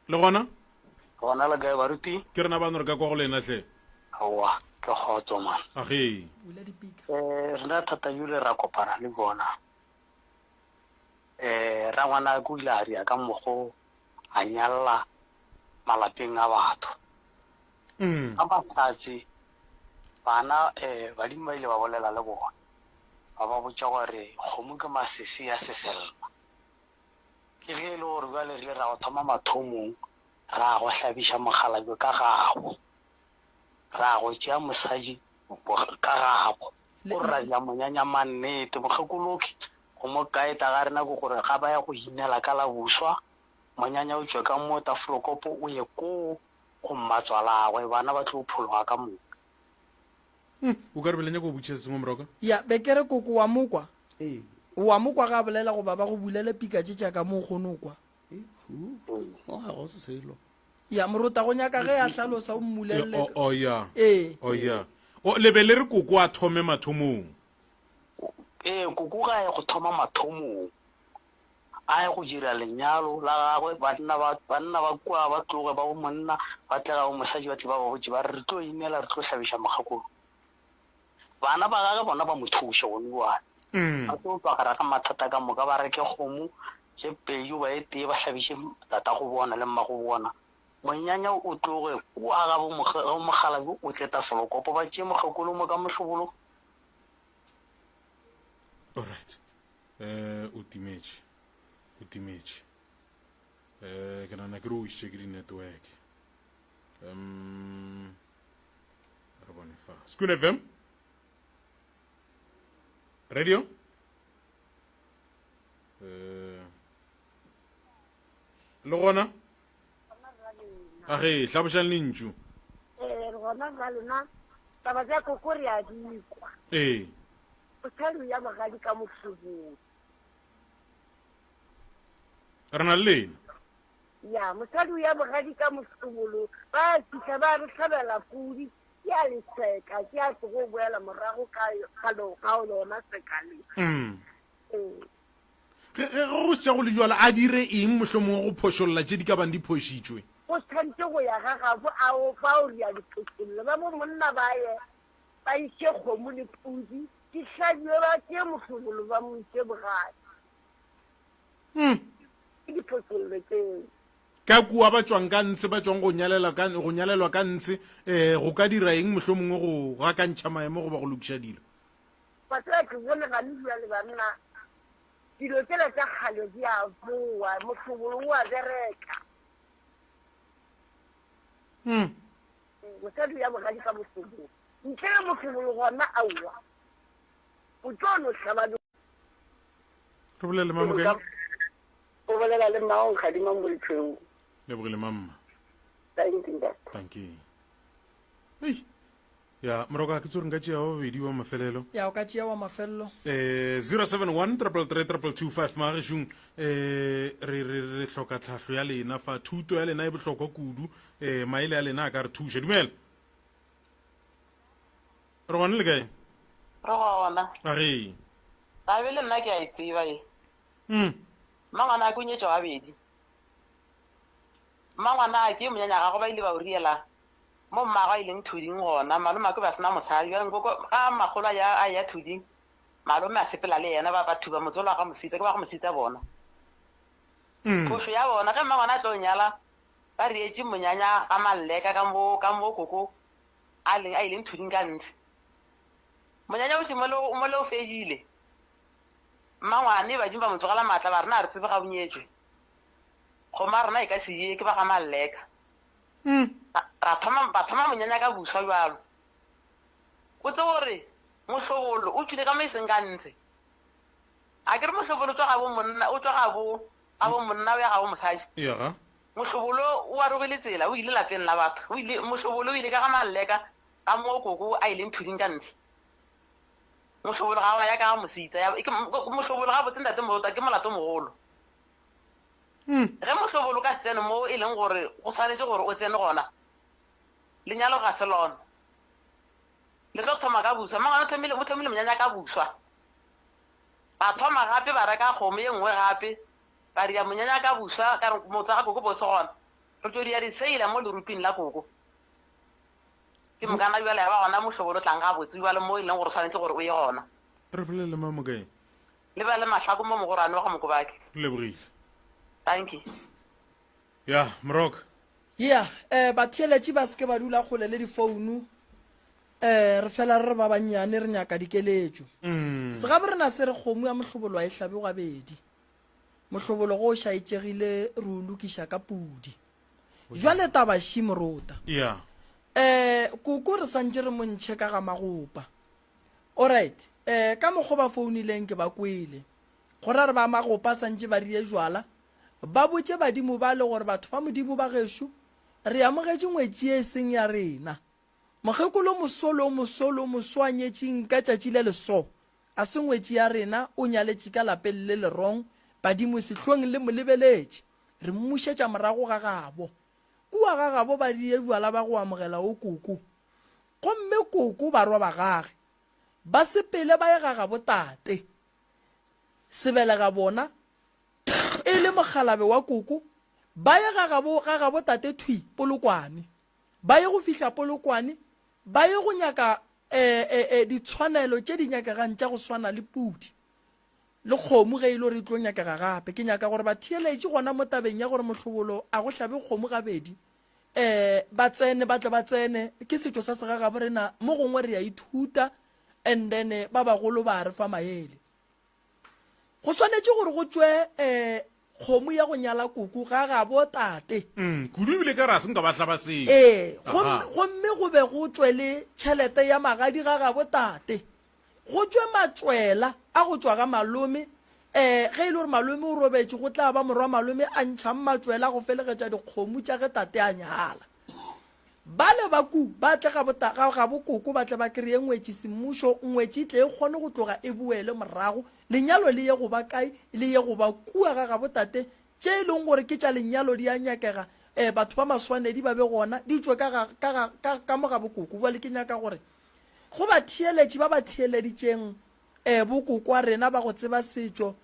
le gona gona la kae baruti ke rena bano re ka kwa go lena hle aowa ke kgotso man age rena thata jule ra kopana le bona ra ngwana ko ile a ria ka mogo a nyalla malapeng a batho ka matsatsi bana badimo ile ba bolela le bona ba botša gore kgomo ke masisi ya seselma ke ge e le gore jale re ra go thoma mathomong ra go hlabiša Mokgalabe ka gabo ra go tšea mosadi ka gabo o ra ja monyanya mannete mokgekoloki go mo kaeta ga rena ko gore ga ba ya go hinela ka la buswa monyanya o tšwe ka mo tafolokopo o ye ko go mmatswalagwe bana ba tlo phologa ka moka o ka re belenya ko botšea sengwe moroka ya bekere koko wa mokwa ga bolela go ba go bulele pika tše tša ka mo kgone kwa ya morota go nyaka ge a hlalosa o mmulelle ya lebe le re koko a thome mathomong koko ga ya go thoma mathomong a ya go dira lenyalo la gagwe banna ba kua ba tloge ba bo monna ba tlega bo mosadi ba tle ba botse ba re tlo inela re tlo hlabiša mogakolo bana ba gage bona ba mothuše gone wane ba tlo tswakara ka mathata ka moka ba reke kgomo tše pedi ba e tee ba hlabiše tata go bona le mma go bona monyanya o tloge o aga bo Mokgalabe o tleta folokopo ba tšee mogakolo mo ka mohlobolo alright o timetše ke nana ke re o isitše ke di-network re bone fa School FM radio le gona age hlabošang lentšu gona ga lona taba tsa koko re a dikwa mosadi ya magadi ka mohlobong re na le lena ya mosadi ya magadi ka mohlobolo ba fitlha ba re tlhabela pudi ke a leseka ke a tlogo boela morago ka lona sekaleng go tša go le jala a dire eng mohlomong go phošolola tše di ka bang di phošitšwe go tshwanetse go ya ga gabo ao bao re ya diphošololo ba bo monna ba ye ba iše kgomo le pudi di hlabiwe ba tšee mohlobolo ba mo iše bogadi ke diphošololo tseo ka kua ba tswang ka ntse ba tswang go nyalelwa ka ntse go ka dira eng mohlomongwe go gakantšha maemo go ba go lokiša dilo batho ba ke bone gane dula le banna dilo tsela tsa kgale di a boa mohlobolo o a bereka mosadi ya bogadi ka mohlobolo ntle le mohlobolo gona aua o tlo no tlhaba re bolele mamokae o bolela le maong kgadima moletšweng lebogile mamma thank you ya moroka ke tsore nka tšea wa babedi wa mafelelo ya o ka tšea wa mafelelo 071 magešong re hloka tlhahlo ya lena fa thuto ya lena e bohlokwa kudu maele ya lena a ka re thuša dumela re gone le kae re gona age tabe le nna ke a e tseba e mmangwana a ke o nyetša gabedi mmangwana a ke e monyanya gago ba ile ba o riela mo mmago a ileng thuding gona malome a ke ba sena mosadi ka magolo a ya thuding malome a sepela le yena ba thuba motsolo wa ga mosita ke ba go mosita bona phošo ya bona ge mmangwana a tlo nyala ba rietse monyanya ga malleka ka mo koko a ileng thuding ka ntse monyanya botse mo le o fedile mmangwane badimo ba motsogela maatla ba rena re tsebe ga bonyetswe kgoma rena e ka seye ke ba ga malleka ba thoma monyanya ka buswa jalo o tse gore mohlobolo o tswile ka mo e seng ka ntse a ke re mohlobolo o tswa ga bo monna o ya ga bo mosadi mohlobolo o a rogile tsela o ile lapeng la batho mohlobolo o ile ka ga malleka ka mo koko a ileng thuding ka ntle mohlobolo ga wa ya ka ga mosita mohlobolo ga botse ntate morota ke molato mogolo ge mohlobolo ka tsene mo e leng gore go tshwanetse gore o tsene gona lenyalo ga se lona le tlo thoma ka buswa mangwana o thomile monyanya ka buswa ba thoma gape ba reka kgomo ye nngwe gape ba ria monyanya ka buswa ka motho ga koko bose gona re tlo dia diseila mo leruping la koko ke mokana bjale ya ba gona mohlobolo tlang ga botse bjale mo e leng gore tshwanetse gore o ye gona re bolele mamokae le ba le mahlako mo mogorane wa ga mokobake lebogile thank you ya moroka ya batheeletše ba seke ba dula kgole le difounu re fela re ba bannyane re nyaka dikeletšo segabe rena se re kgomo ya mohlobolo wa e hlabe gabedi mohlobolo go o šaetšegile re o lokiša ka pudi jwale tabaši morota koko re santse re montšhe ka ga magopa alright ka mokgo ba founileng ke ba kwele gore re ba magopa santse ba rie jwala ba botse badimo ba le gore batho ba modimo ba gešo re amogetše ngwetši e seng ya rena mokgekolo mosolo mosoanyetšeng ka tšatši le leso a se ngwetši ya rena o nyaletše ka lapeng le lerong badimo sehlong le molebeletše re mmušetša morago ga gabo kua ga gabo ba rie jwala ba go amogela o koko gomme koko ba roba gage ba sepele ba ye ga gabo tate sebelega bona e le mogalabe wa koko ba ye ga gabo tate thwi polokwane ba ye go fihla polokwane ba ye go nyaka ditshwanelo tše di nyakegang tša go swana le pudi le kgomo ge e le re tlo nyakega gape ke nyaka gore ba theeletše gona mo tabeng ya gore mohlobolo a go hlabe kgomo gabedi ba tsene ba tle ba tsene ke setšo sa segagabo rena mo gongwe re ya ithuta and then ba bagolo ba re fa maele go tshwanetse gore go tswe kgomo ya go nyala koko ga bo tate kudu ebile ka re a se nka ba tlhaba seo gomme go be go tswe le tšhelete ya magadi ga bo tate go tswe matswela a go tswa ga malome ge e le gore malome o robetse go tla ba morwa malome a ntšhang matswela go felegetša dikgomo tša ge tate a nyala ba le baku ba tle ga bokoko ba tle ba kry-e ngwetši semmušo ngwetši tle e kgone go tloga e buele morago lenyalo le ye go ba kae le ye go ba kua ga botate tše e leng gore ke tša lenyalo di a nyakega batho ba maswanedi ba be gona di tswe ka mo ga bokoko bale ke nyaka gore go ba thieletši ba ba thieleditšeng bokoko a rena ba go tseba setšo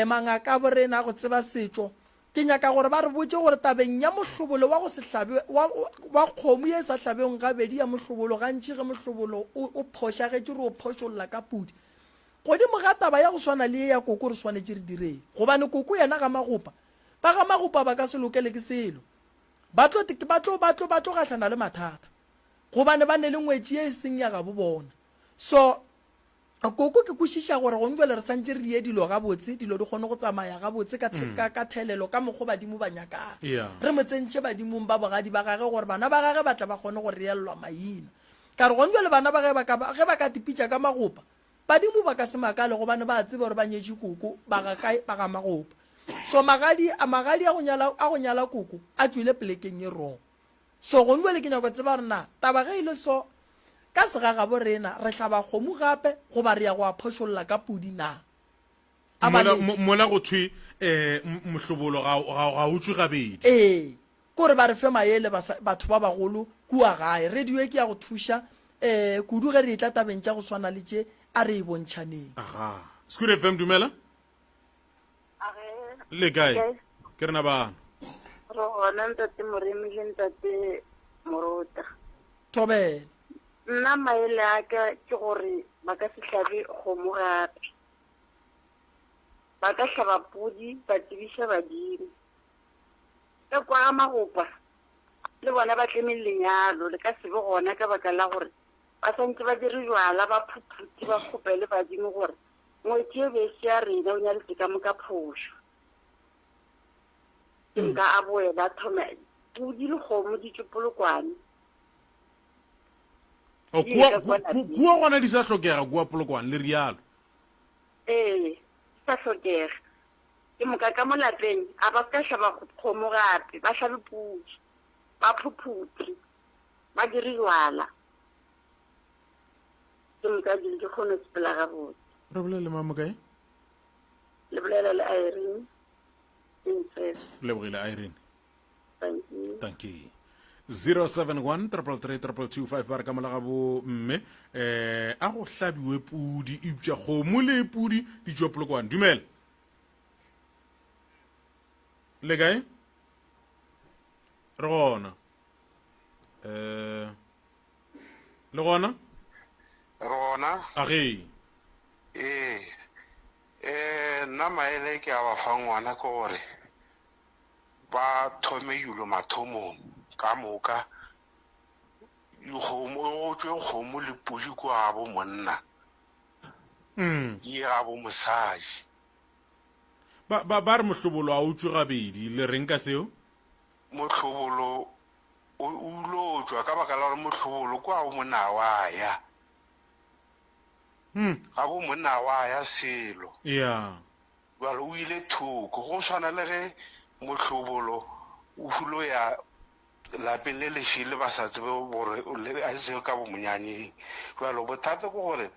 mangaka bo rena go tseba setšo ke nyaka gore ba re botse gore tabeng ya mohlobolo wa go se hlabe wa kgomo ye sa hlabeng gabedi ya mohlobolo gantši ge mohlobolo o phošagetše re o phošolola ka pudi godimo ga taba ya go swana le ye ya koko re swanetše re direng gobane koko yena ga magopa ba ga magopa ba ka se lokele ke selo ba tlo gahlana le mathata gobane ba ne le ngwetši ye e seng ya ga bo bona so koko ke kwešiša gore go ntwele re santse re die dilo gabotse dilo di kgone go tsamaya gabotse ka thelelo ka mokgo badimo ba nyakang re mo tsentšhe badimong ba bogadi ba gage gore bana ba gage ba tla ba kgone go reelelwa maina ka re go ntwele bana ba ge ba ka tipitša ka magopa badimo ba ka se makale gobane ba tsebe gore ba nyetše koko ba ga kae ba ga magopa so magadi a go nyala koko a tswile plekeng e rong so go ntwele ke nyako tseba rena taba ge ile so ka segaga bo rena re hlaba kgomo gape go ba re ya go a phošolola ka pudi na mola go thwe mohlobolo ga o tswe gabedi kore ba re fe maele batho ba bagolo kua gae radio e ke ya go thuša kudu ge re tla tabeng tša go swana le tše a re e bontšhaneng Scoot FM dumela le kae ke rena bana re gona ntate moremi le ntate morota thobela nna maele a ka ke gore ba ka se hlabe kgomo gape ba ka hlaba pudi ba tsebiša badimo ka kwa ga magopa le bona ba tleme lenyalo le ka sebe gona ka baka la gore ba santse ba dire jwala ba phuphuti ba kgopele badimo gore ngwetši e bese ya rena o nyaletse ka moka phošo ke nka a boela thoma pudi le kgomo di tswe polokwane kua gona di sa hlokega kua polokwane le rialo sa hlokega ke moka ka mo lapeng a ba ka hlaba kgomo gape ba hlabe pudi ba phuphuti ba dire jwala ke moka di ke kgone sepela gabotse re bolele mamo kae le bolela le Irene lebogile Irene thank you 071-333-255 ba re ka mola gabo mme a go hlabiwe pudi ipša kgomo le pudi di tšwa polokwane dumela le kae re gona le gona age nna maele ke a ba fa ngwana ke gore ba thome yulo mathomong ka moka o tswe kgomo le pudi ko a bo monna ke ga bo mosadi ba re mohlobolo a o tswe gabedi le reng ka seo mohlobolo o ulo tswa ka baka la gore mohlobolo ko a bo monna wa ya ga bo monna wa ya selo jalo o ile thoko go swana le ge mohlobolo o hulo ya lapeng le lešile ba sa tsebe gore a se ka bo monyanyeng jalo bothata ke gore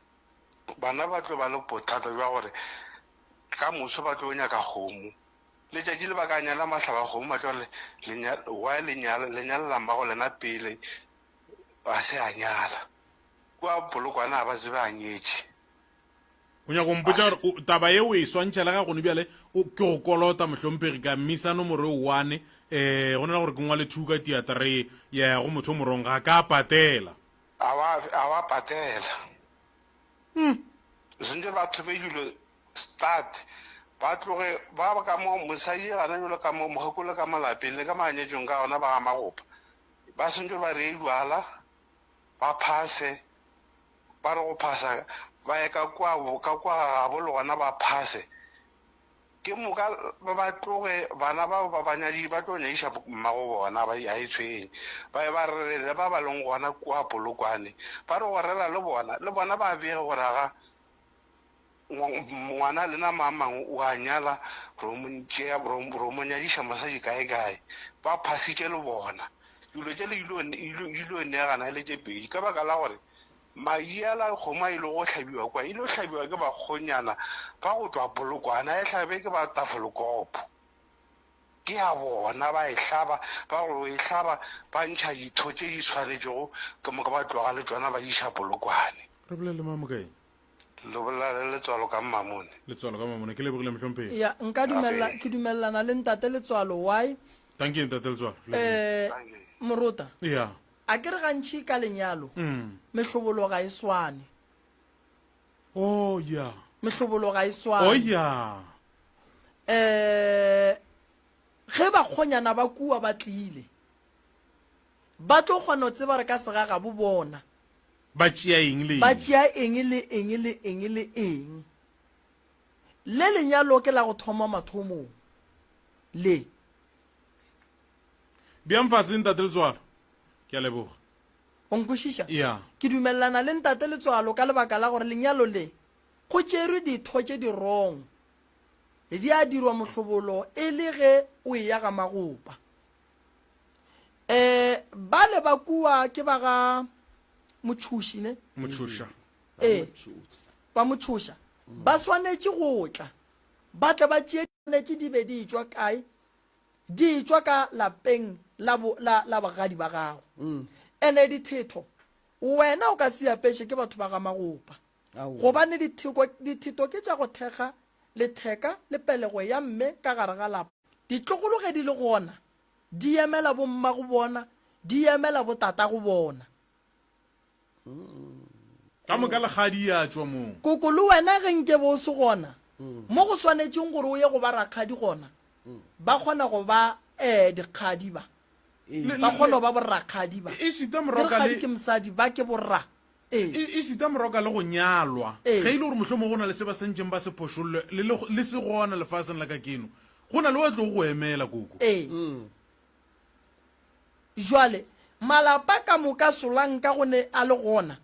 bana ba tlo ba le bothata jwa gore ka moso ba tlo nyaka kgomo letšatši le ba ka nyala mahlaba kgomo ba tlo lenyala mmago lena pele a se a nyala kua polokwana a ba tsebe a nyetše o nyaka gompotsa gore taba ye o e swantšhela ga gone bjale ke go kolota mohlomphegi ka mmisano more o wane go nela gore ke ngwa le thuka teatare ya go motho morong ga ka patela a wa patela sentse ba thomegile start ba tloge ba ka mo mosadi gana jalo ka mo mogekolo ka malapeng le ka maanyetsong ka gona ba ga magopa ba sentse ba ree jwala ba phase ba re go phasa ba ye ka kwa ga bo le gona ba phase ke moka ba tloge bana ba banyadi ba tlo nyaiša mmago bona ba a itshwenye ba rele ba ba leng gona kua Polokwane ba re go rela le bona ba bege gore aga ngwana lena mamang o a nyala ro mo nyadiša mosadi kae ba phasitše le bona dilo tše le ilo neagana le tše pedi ka baka la gore maiala kgoma ile go hlabiwa kwa ile hlabiwa ke bakgonyana ba go tswa Polokwane e hlabe ke ba Tafolkopo ke a bona ba e hlaba ba go e hlaba ba ntšha ditho tše di tshwanetšego ke moka ba tloga le tsona ba iša Polokwane re bolele mamo kae le bolele letswalo ka Mamone ke lebogile Mhlompheng ya ke dumelelana le ntate Letswalo why thank you ntate Letswalo Moruta ya a ke re gantši ka lenyalo mehlobolo ga e swane oh ya mehlobolo ga e swane oh ya ge bakgonyana ba kua ba tlile ba tlo kgona go tseba re ka segaga bo bona ba tšea eng le eng le lenyalo ke la go thoma mathomong le bjang fase ntate Letswalo ke a leboga o nkwešiša ya ke dumelelana le ntate Letswalo ka lebaka la gore lenyalo le go tšerwe ditho tše di wrong di a dirwa mohlobolo e le ge o e ya ga magopa ba le ba kua ke ba ga motšhoši ne motšhoša ba motšhoša ba swanetše go tla ba tle ba tšee tšwanetše di be di tšwa kae di tšwa ka lapeng la bagadi ba gago ene dithetho wena o ka se apeše ke batho ba ga magopa gobane dithetho ke tša go thekga letheka le pelego ya mme ka gare ga lapa ditlogologe di le gona di emela bomma go bona di emela botata go bona ka moka legadi ya tšwa moo koko le wena ge nke bo se gona mo go swanetšeng gore o ye go ba rakgadi gona ba kgona go ba dikgadi ba kgona go ba borrakgadi ba dikgadi ke mosadi ba ke borra e šita moroka le go nyalwa ge ile gore mohlomong go na le se ba sentšeng ba se phošolole le se gona lefaseng la ka keno go na le wa tlo go emela koko jwale malapa ka moka solang ka gone a le gona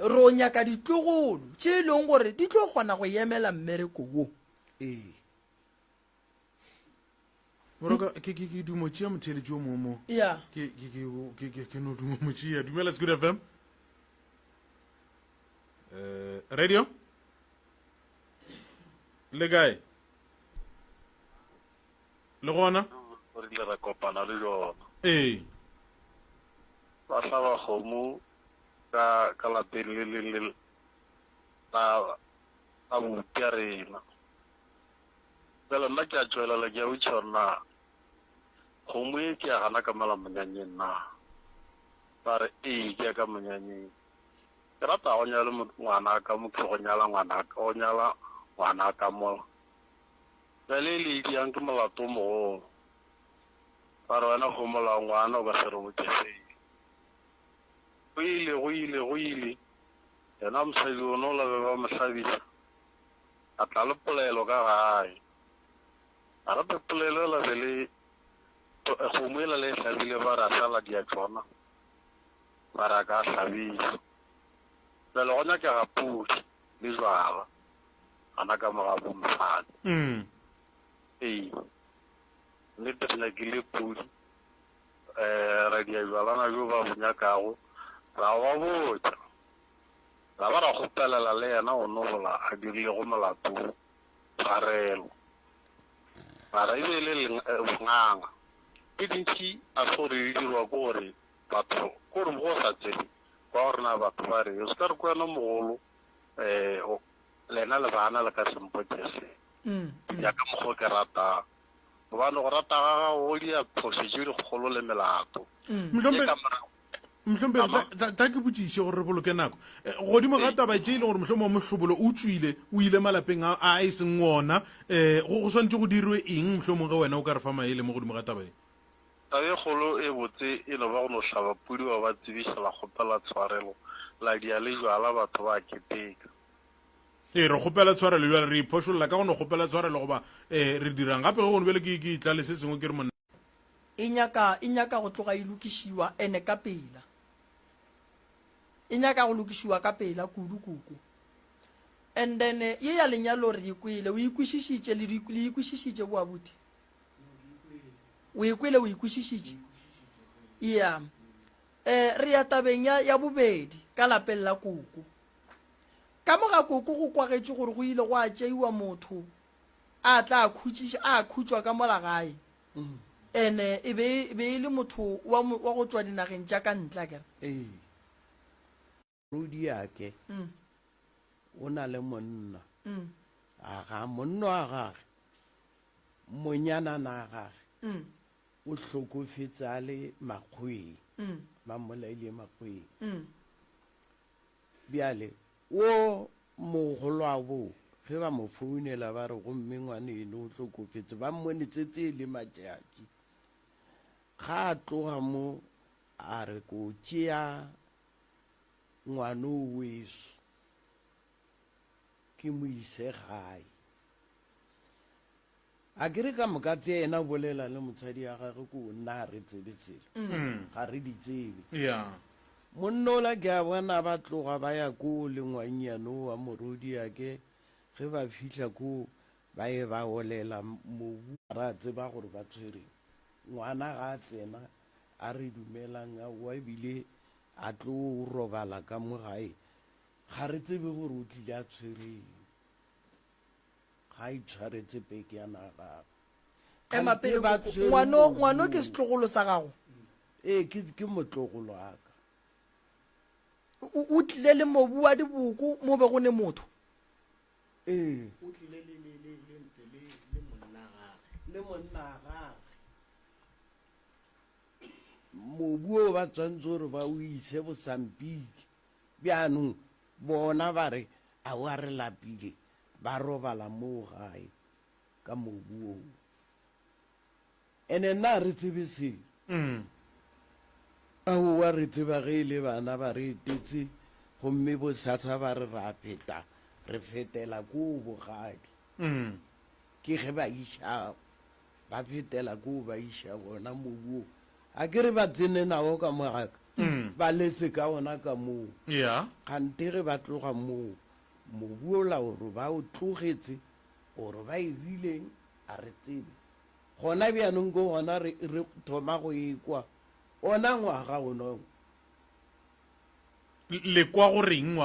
ro nyaka ditlogolo tše e leng gore di tlo kgona go emela mmereko wo moroka ke dumo tšea motheletši o moomo ke no dumo motšea dumela Good FM radio le kae le gona re ra kopana le yona ba hlaba kgomo ka lapeng le la bupi ya rena fela nna ke a tswelela ke a utšha gore na kgomo e ke a gana ka mela monyanyeng na ba re ke ya ka monyanyeng ke rata go nyala ngwana ka mo ke go nyala ngwana ka go nyala ngwana ka mo fela e le yang ke molato o mogolo ba re wena go molao ngwana o ka se re botšeseng go ile yena mosadi o ne o labe ba mohlabisa a tla le polelo ka gae a rate polelo e labe le kgomo ela le e hlabile ba re a sala dia tsona ba re a ka hlabisa pele go nyakega pudi le jwala gana ka mogapo mosadi nnete re nyakile pudi ra dia jwalana jo ba bonyakago ra ba botša ra ba ra kgopelela le yena o nogola a dirile go molato tshwarelo mara e be le bonganga ke dintši a se gore di dirwa ke gore batho kore mo go sa tsebe kwa gore na batho ba re o se ka re kwena mogolo lena le bana le ka sempotšese yaka mokgo ke ratang gobane go rata gaga o dia phošetše dikgolo le melato mhlombe ta ke botšiše gore re boloke nako godimo ga taba tše e le gore mohlomong mohlobolo o tswile o ile malapeng a e seng ona go swantse go dirwe eng mohlomong ge wena o ka re fa maele mo godimo ga taba e tabe kgolo e botse e no ba go no hlaba pudi wa ba tsebiša la kgopela tshwarelo la dia le jwala batho ba keteka re gopela tshwarelo jale re iphošolola ka gone gopela tshwarelo goba re dirang gape ge gone bele ke itlale se sengwe ke re monna e nyaka go tloga e lokišiwa ene ka pela e nyaka go lokišiwa ka pela kudu and then ye ya lenyalo re ikwele o ikwišišitše le ikwišišitše boa buti o ikwele o ikwišišitše yeah re ya tabeng ya bobedi ka lapeng la koko ka moga koko go kwagetše gore go ile go a tšeiwa motho a tla a khutšwa ka mola gae ene e be e le motho wa go tšwa dinageng tša ka ntla kere rudi yake o na le monna aga monna wa gage monyana na gage o hlokofetse a le makgweng mamolaile makgweng bjale o mogolo wa bo ge ba mo founela ba re gomme ngwane eno o hlokofetse ba mmonetsetse le matšatši ga a tloga mo a re ko tšea ngwane o weso ke mo ise gae a kere ka moka tse ena bolela le motshadi ya gage ko nna re tsebe tsela ga re di tsebe monna ola ke a bona ba tloga ba ya ko le ngwanyano wa morodi yake ge ba fitlha ko ba e ba olela mobu ra tseba gore ba tshwereng ngwana ga a tsena a re dumelang a wa ebile a tlo robala ka mo gae ga re tsebe gore o tlile a tshwereng ga itshwaretse peke ya nagagwe emapele ngwano ke setlogolo sa gago ke motlogolo aka o tlile le mobu wa diboko mo be go ne motho o tlile le monna gage mobu o ba tswantse gore ba o ise bosampiki bjanong bona ba re a o a re lapile ba robala mo gae ka mobu o ene nna re tsebe seo aowa re tseba ge e le bana ba re etetse gomme bosasa ba re ra feta re fetela ko bogadi ke ge ba iša ba fetela ko ba iša bona mobu o a ke re ba tsene nao ka mogaka ba letse ka ona ka moo kgante ge ba tloga moo mobu ola gore ba o tlogetse gore ba e rileng a re tsebe gona bjanong ko gona re thoma go ekwa ona ngwaga ono le kwa go reng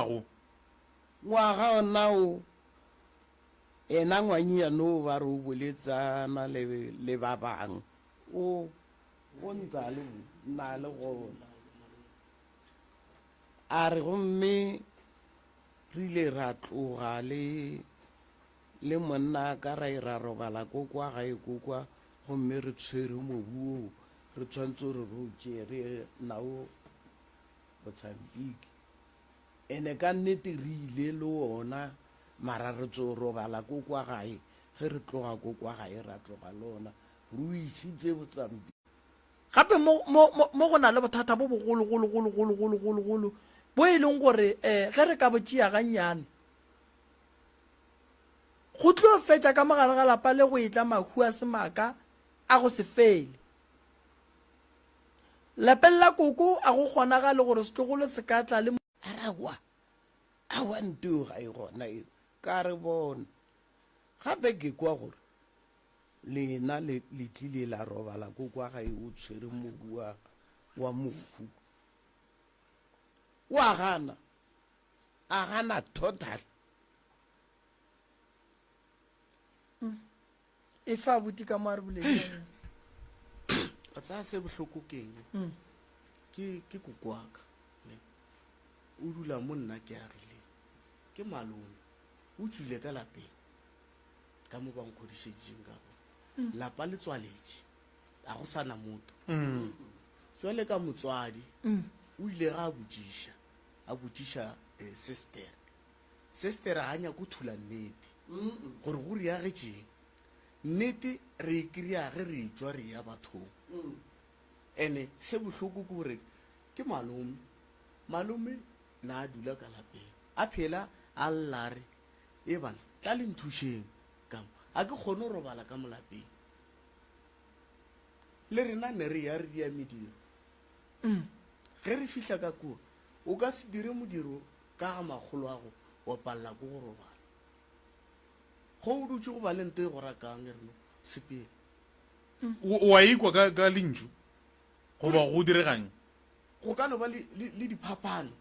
ngwaga ona o ena ngwanyano ba re o boletsana le ba bang o ntsa le nna le gona a re gomme re ile ra tloga le monna ka ra ira robala ko kwa gae ko kwa gomme re tshwere mobu o re tshwantse re ro tšere nao botshampiki ene ka nnete re ile le ona mara re tso robala ko kwa gae ge re tloga ko kwa gae ra tloga le ona re o isitse botshampiki gape mo go na le bothata bo bogologologologologologologolo bo e leng gore ge re ka botšea gannyane go tlo fetša ka mogare ga lapa le go etla mahu a semaka a go se fele lapeng la koko a go kgonagale gore setlogolo se ka tla le arawa a wanteo ga e gona eo ka re bona gape ke kwa gore lena le tlile la robala ko kwa gae o tshwere mobu wa mohu wa gana a gana total e fa buti ka mo a re boleng a tsaya se bohloko keng ke kokwaka o dula mo nna ke agileng ke malome o tswile ka lapeng ka mo ba nkgodišeditseng ka go lapa le tswaletše a go sana motho jwale ka motswadi o ile ga a botšiša sister ga nyaka o thula nnete gore go riagetšeng nnete re e kry-a ge re etswa re ya bathong ene se bohloko ke gore ke malome na a dula ka lapeng a phela a llare e bana tla le nthušeng kamo a ke kgone go robala ka molapeng le rena ne re ya re dia mediro ge re fihla ka kua o ka se dire modiro ka ga magolo a go wa palela ko go robala go o dutse go ba le nto e go rakang reno sepele wa ikwa ka lentšu goba go diregang go ka no ba le diphapano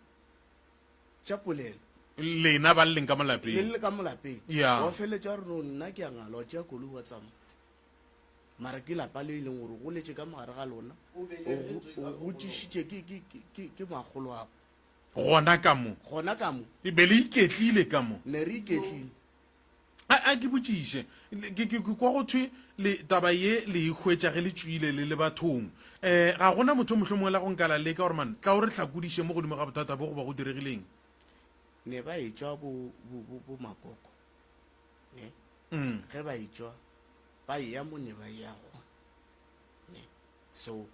tša polelo lena ba leng ka le molapeng le ka molapeng Ya. wa feletša re no nna ke a ngala wa tšea koloi wa tsama mara ke lapa le e leng gore go letse ka mogare ga lona go tšišitše ke magolo ago gona ka mo gona ka mo e be le iketlile ka mo ne re iketlile a ke botšiše ke kwa go thwe le taba ye le ikgwetša ge le tswile le bathong ga gona motho mohlomongwe la go nkala le ka gore man tla o re tlhakodiše mo godimo ga bothata bo go ba go diregileng ne ba etswa bo makoko ne ge ba etswa ba ya mo ne ba ya go ne so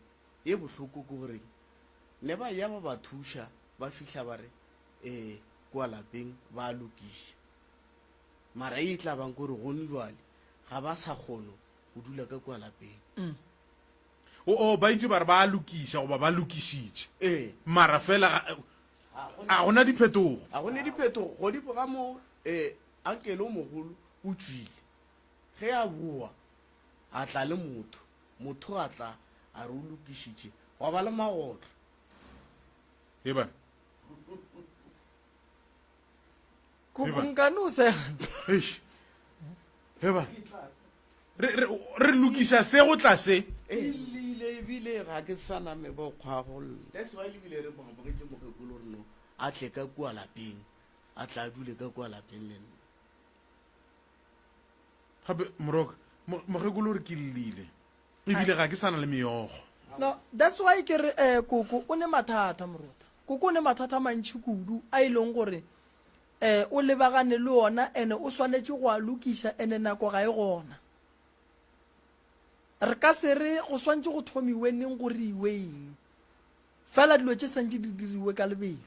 e bohloko ke gore ne ba ya ba thuša ba fihla ba re kwa lapeng ba lokiša mara e tla bang kore gone jwale ga ba sa kgono go dula ka kwa lapeng o ba itse ba re ba lokiša goba ba lokišitše mara fela a gona diphetogo a gone diphetogo godipo ga mo ankele o mogolo o tswile ge a boa a tla le motho a tla a re o lokišitše wa ba le magotlo eba kukunkane o segana eba re lokiša se go tla se ebile ga ke sana me bo kgwagolola that's why lebile re bogetse mogekolo gore no a tle ka kua lapeng a tla dule ka kua lapeng le nna gape moroka mogekolo re ke llele ebile ga ke sana le meogo no that's why ke re koko o ne mathata moruta koko o ne mathata mantši kudu a e leng gore o lebagane le ona ene o swanetše go a lokiša ene nako ga e gona re ka se re go swantse go thomiwe neng gore iweng fela dilo tše santse di diriwe ka lebelo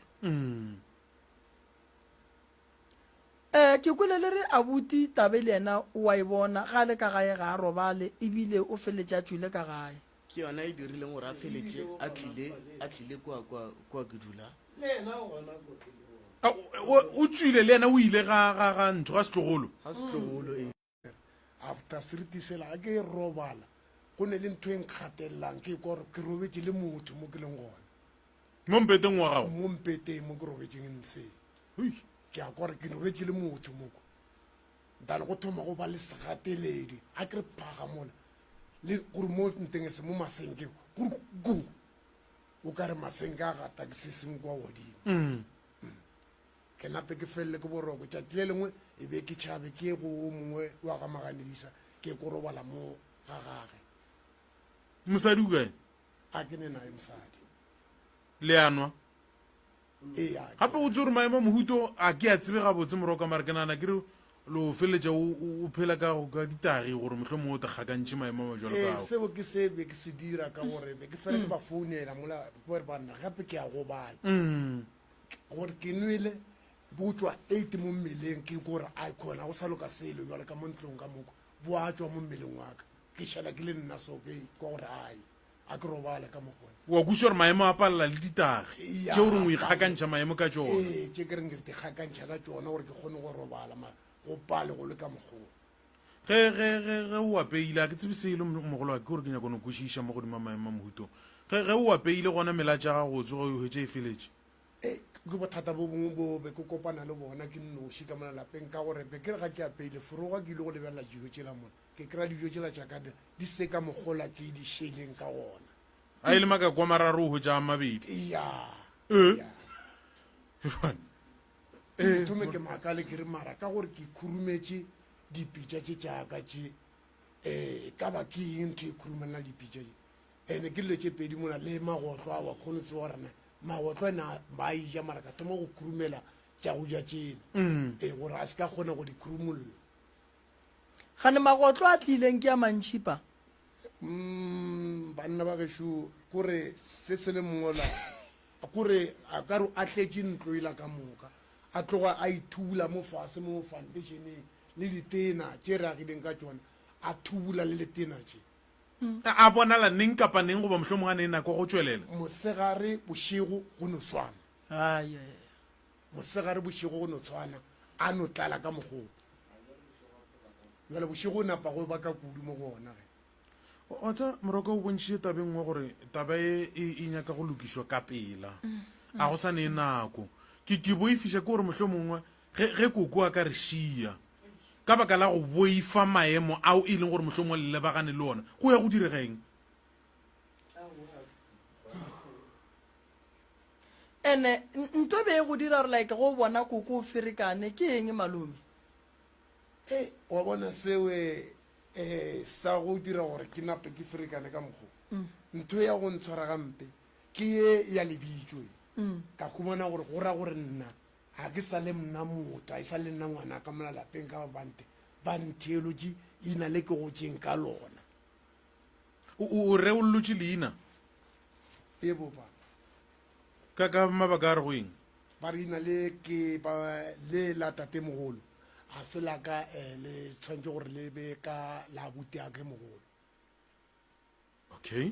ke kwele le re abuti tabe le ena wa e bona ga le ka gae ga a robale ebile o feletse a tswile ka gae ke yona e dirileng gore a feletse a tlile kwa ke dula o tswile le ena o ile ga ntho ga setlogolo after seritisela a ke e robala go ne le ntho e nkgatelelang ke kore ke robetse le motho mo ke leng gona mo mpeteng wa gago mo mpeteng mo ke robetseng ntse ke a kore ke robetse le motho moko dale go thoma go ba le segateledi a ke re phaga mona le gore mo nteng se mo masenke go o ka re masenke a gata ke se seng kwa godimo ke nape ke felele ke boroko tšatši le lengwe e be ke tšhabe ke go o mongwe wa ga maganedisa ke ko robala mo ga gage mosadi o kae a ke ne nae mosadi le anwa ee gape o tse gore maemo a mohuto a ke a tsebe gabotse moroka mare ke nana ke re lo feletša o phela ka ditagi gore motlho mongwe o te kgakantšhe maemo a majalo ka gago seo ke se be ke se dira ka gore be ke fela ke ba founela mola gore banna gape ke a gobala gore ke nwele botswa 8 mo mmeleng ke gore a khona go sa loka selo jwale ka mo ntlong ka moko bo a tswa mo mmeleng wa ka ke šala ke le nna so ke kwa gore a ke robala ka mogone wa kuša gore maemo a palela le ditagi tše gore o ikgakantšha maemo ka tsone tše ke reng ke te kgakantšha ka tsona gore ke kgone go robala ma go pale go le ka mogolo ge o apeile a ke tsebe se e le mogolo wa ke gore ke nyakone o kwešiša mo godimo a maemo a mohutong ge o apeile gona mela tša gago tsoga o hwetse e feletse ke bothata bo bongwe bo be ke kopana le bona ke nnoši ka mona lapeng ka gore be ke re ga ke apeile foroga ke ile go lebelela dijo tsela mona ke kry-a dijo tsela tšaka di se ka mogola ke di šeleng ka gona a e le maka kwa mararo o hwetša mabedi ke thome ke makale ke re mara ka gore ke khurumetse dipitša tše tšaka tše ka ba ke eng ntho e khurumelela dipitša tše ande ke dilo tše pedi mona le magotlo a wa kgone tse gorena magotlo ena ba ija mara ka thoma go khurumela tša go ja tsena gore a se ka kgona go di khurumolola gane magotlo a tlileng ke a mantšhipa banna ba gešo kore se se le mmola kore a ka re a tletše ntlo ela ka moka a tloga a ithula mo fase mo foundationeng le ditena tše re agileng ka tsona a thula le letena tše a bonala neng kapa neng goba mohlomong a ne nako go tswelela mosegare bošego go no swana mosegare bošego go no tshwana a no tlala ka mogolo jale bošego o napa go baka kudu mo go ona ge otsa moroko o bontšhitše tabeng wa gore taba e nyaka go lokišwa ka pela a go sa ne nako ke boifiša ke gore mohlho mongwe ge koko a ka re šia ka baka la go boifa maemo ao e leng gore mohlho mongwe le lebagane le ona go ya go diregeng ene nto be go dira gore like go bona koko o ferekane ke eng malome wa bona sewe sa go dira gore ke nape ke ferekane ka mogo ntho ya go ntshwara gampe ke ye ya lebitšwe ka khumana gore go ra gore nna a ke sa le mna motho a e sa le nna ngwana ka mola lapeng ka bante ba ntheology ina le ke go tšeng ka lona o reollotše leina e bopa ka mabaka a re go eng ba re ina le ke le la tatemogolo a se la ka le tshwantse gore le be ka la buti a ke mogolo okay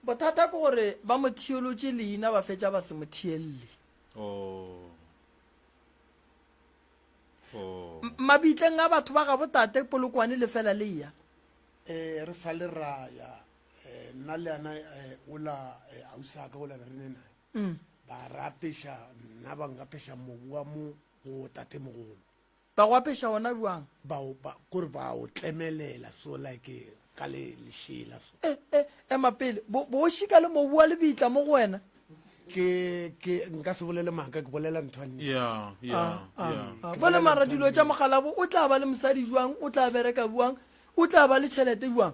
bothata ke gore ba mo theology leina ba fetša ba se mo theelle mabitleng a batho ba ga botate polokwane le fela le ya re sa le raya nna le ana ola ausaka ola berene nae ba rapeša nna ba ngapeša mobu wa mo go tatemogolo ba go apeša ona jwang kore ba o tlemelela so like ka le lešela so mapele bo šika le mobu wa lebitla mo go wena ke nka se bolele maaka ke bolela ntho bole mara dilo tša mogalabo o tla ba le mosadi jwang o tla bereka jwang o tla ba le tšhelete jwang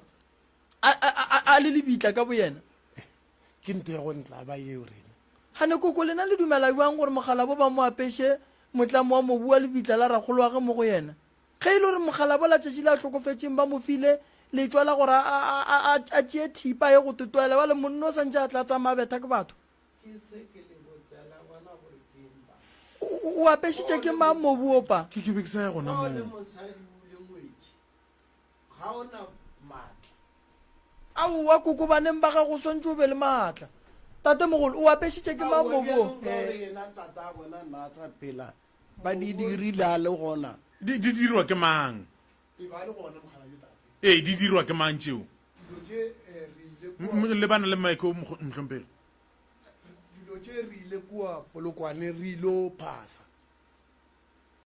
a le lebitla ka bo yena ke ntho ya go ntla ba yeo rena gane koko lena le dumela jwang gore mogalabo ba mo apeše motlamo wa mobu wa lebitla la ragolo wa ge mo go yena ge e le gore mogalabo la tšatši le a tlhokofetseng ba mo file letswa la gore a tšee thipa ye go totoela ba le monno o santse a tla tsamaya betha ke batho o apešitše ke ma mobu opa ke be ke sa ya gona moo aowa koko baneng ba ga go swantse o be le maatla tate mogolo o apešitše ke ma mobu ba di dirile le gona di dirwa ke mang di dirwa ke mang tšeo le bana le maiko mohlomphelo dilo tše re ile kua polokwane re ilo phasa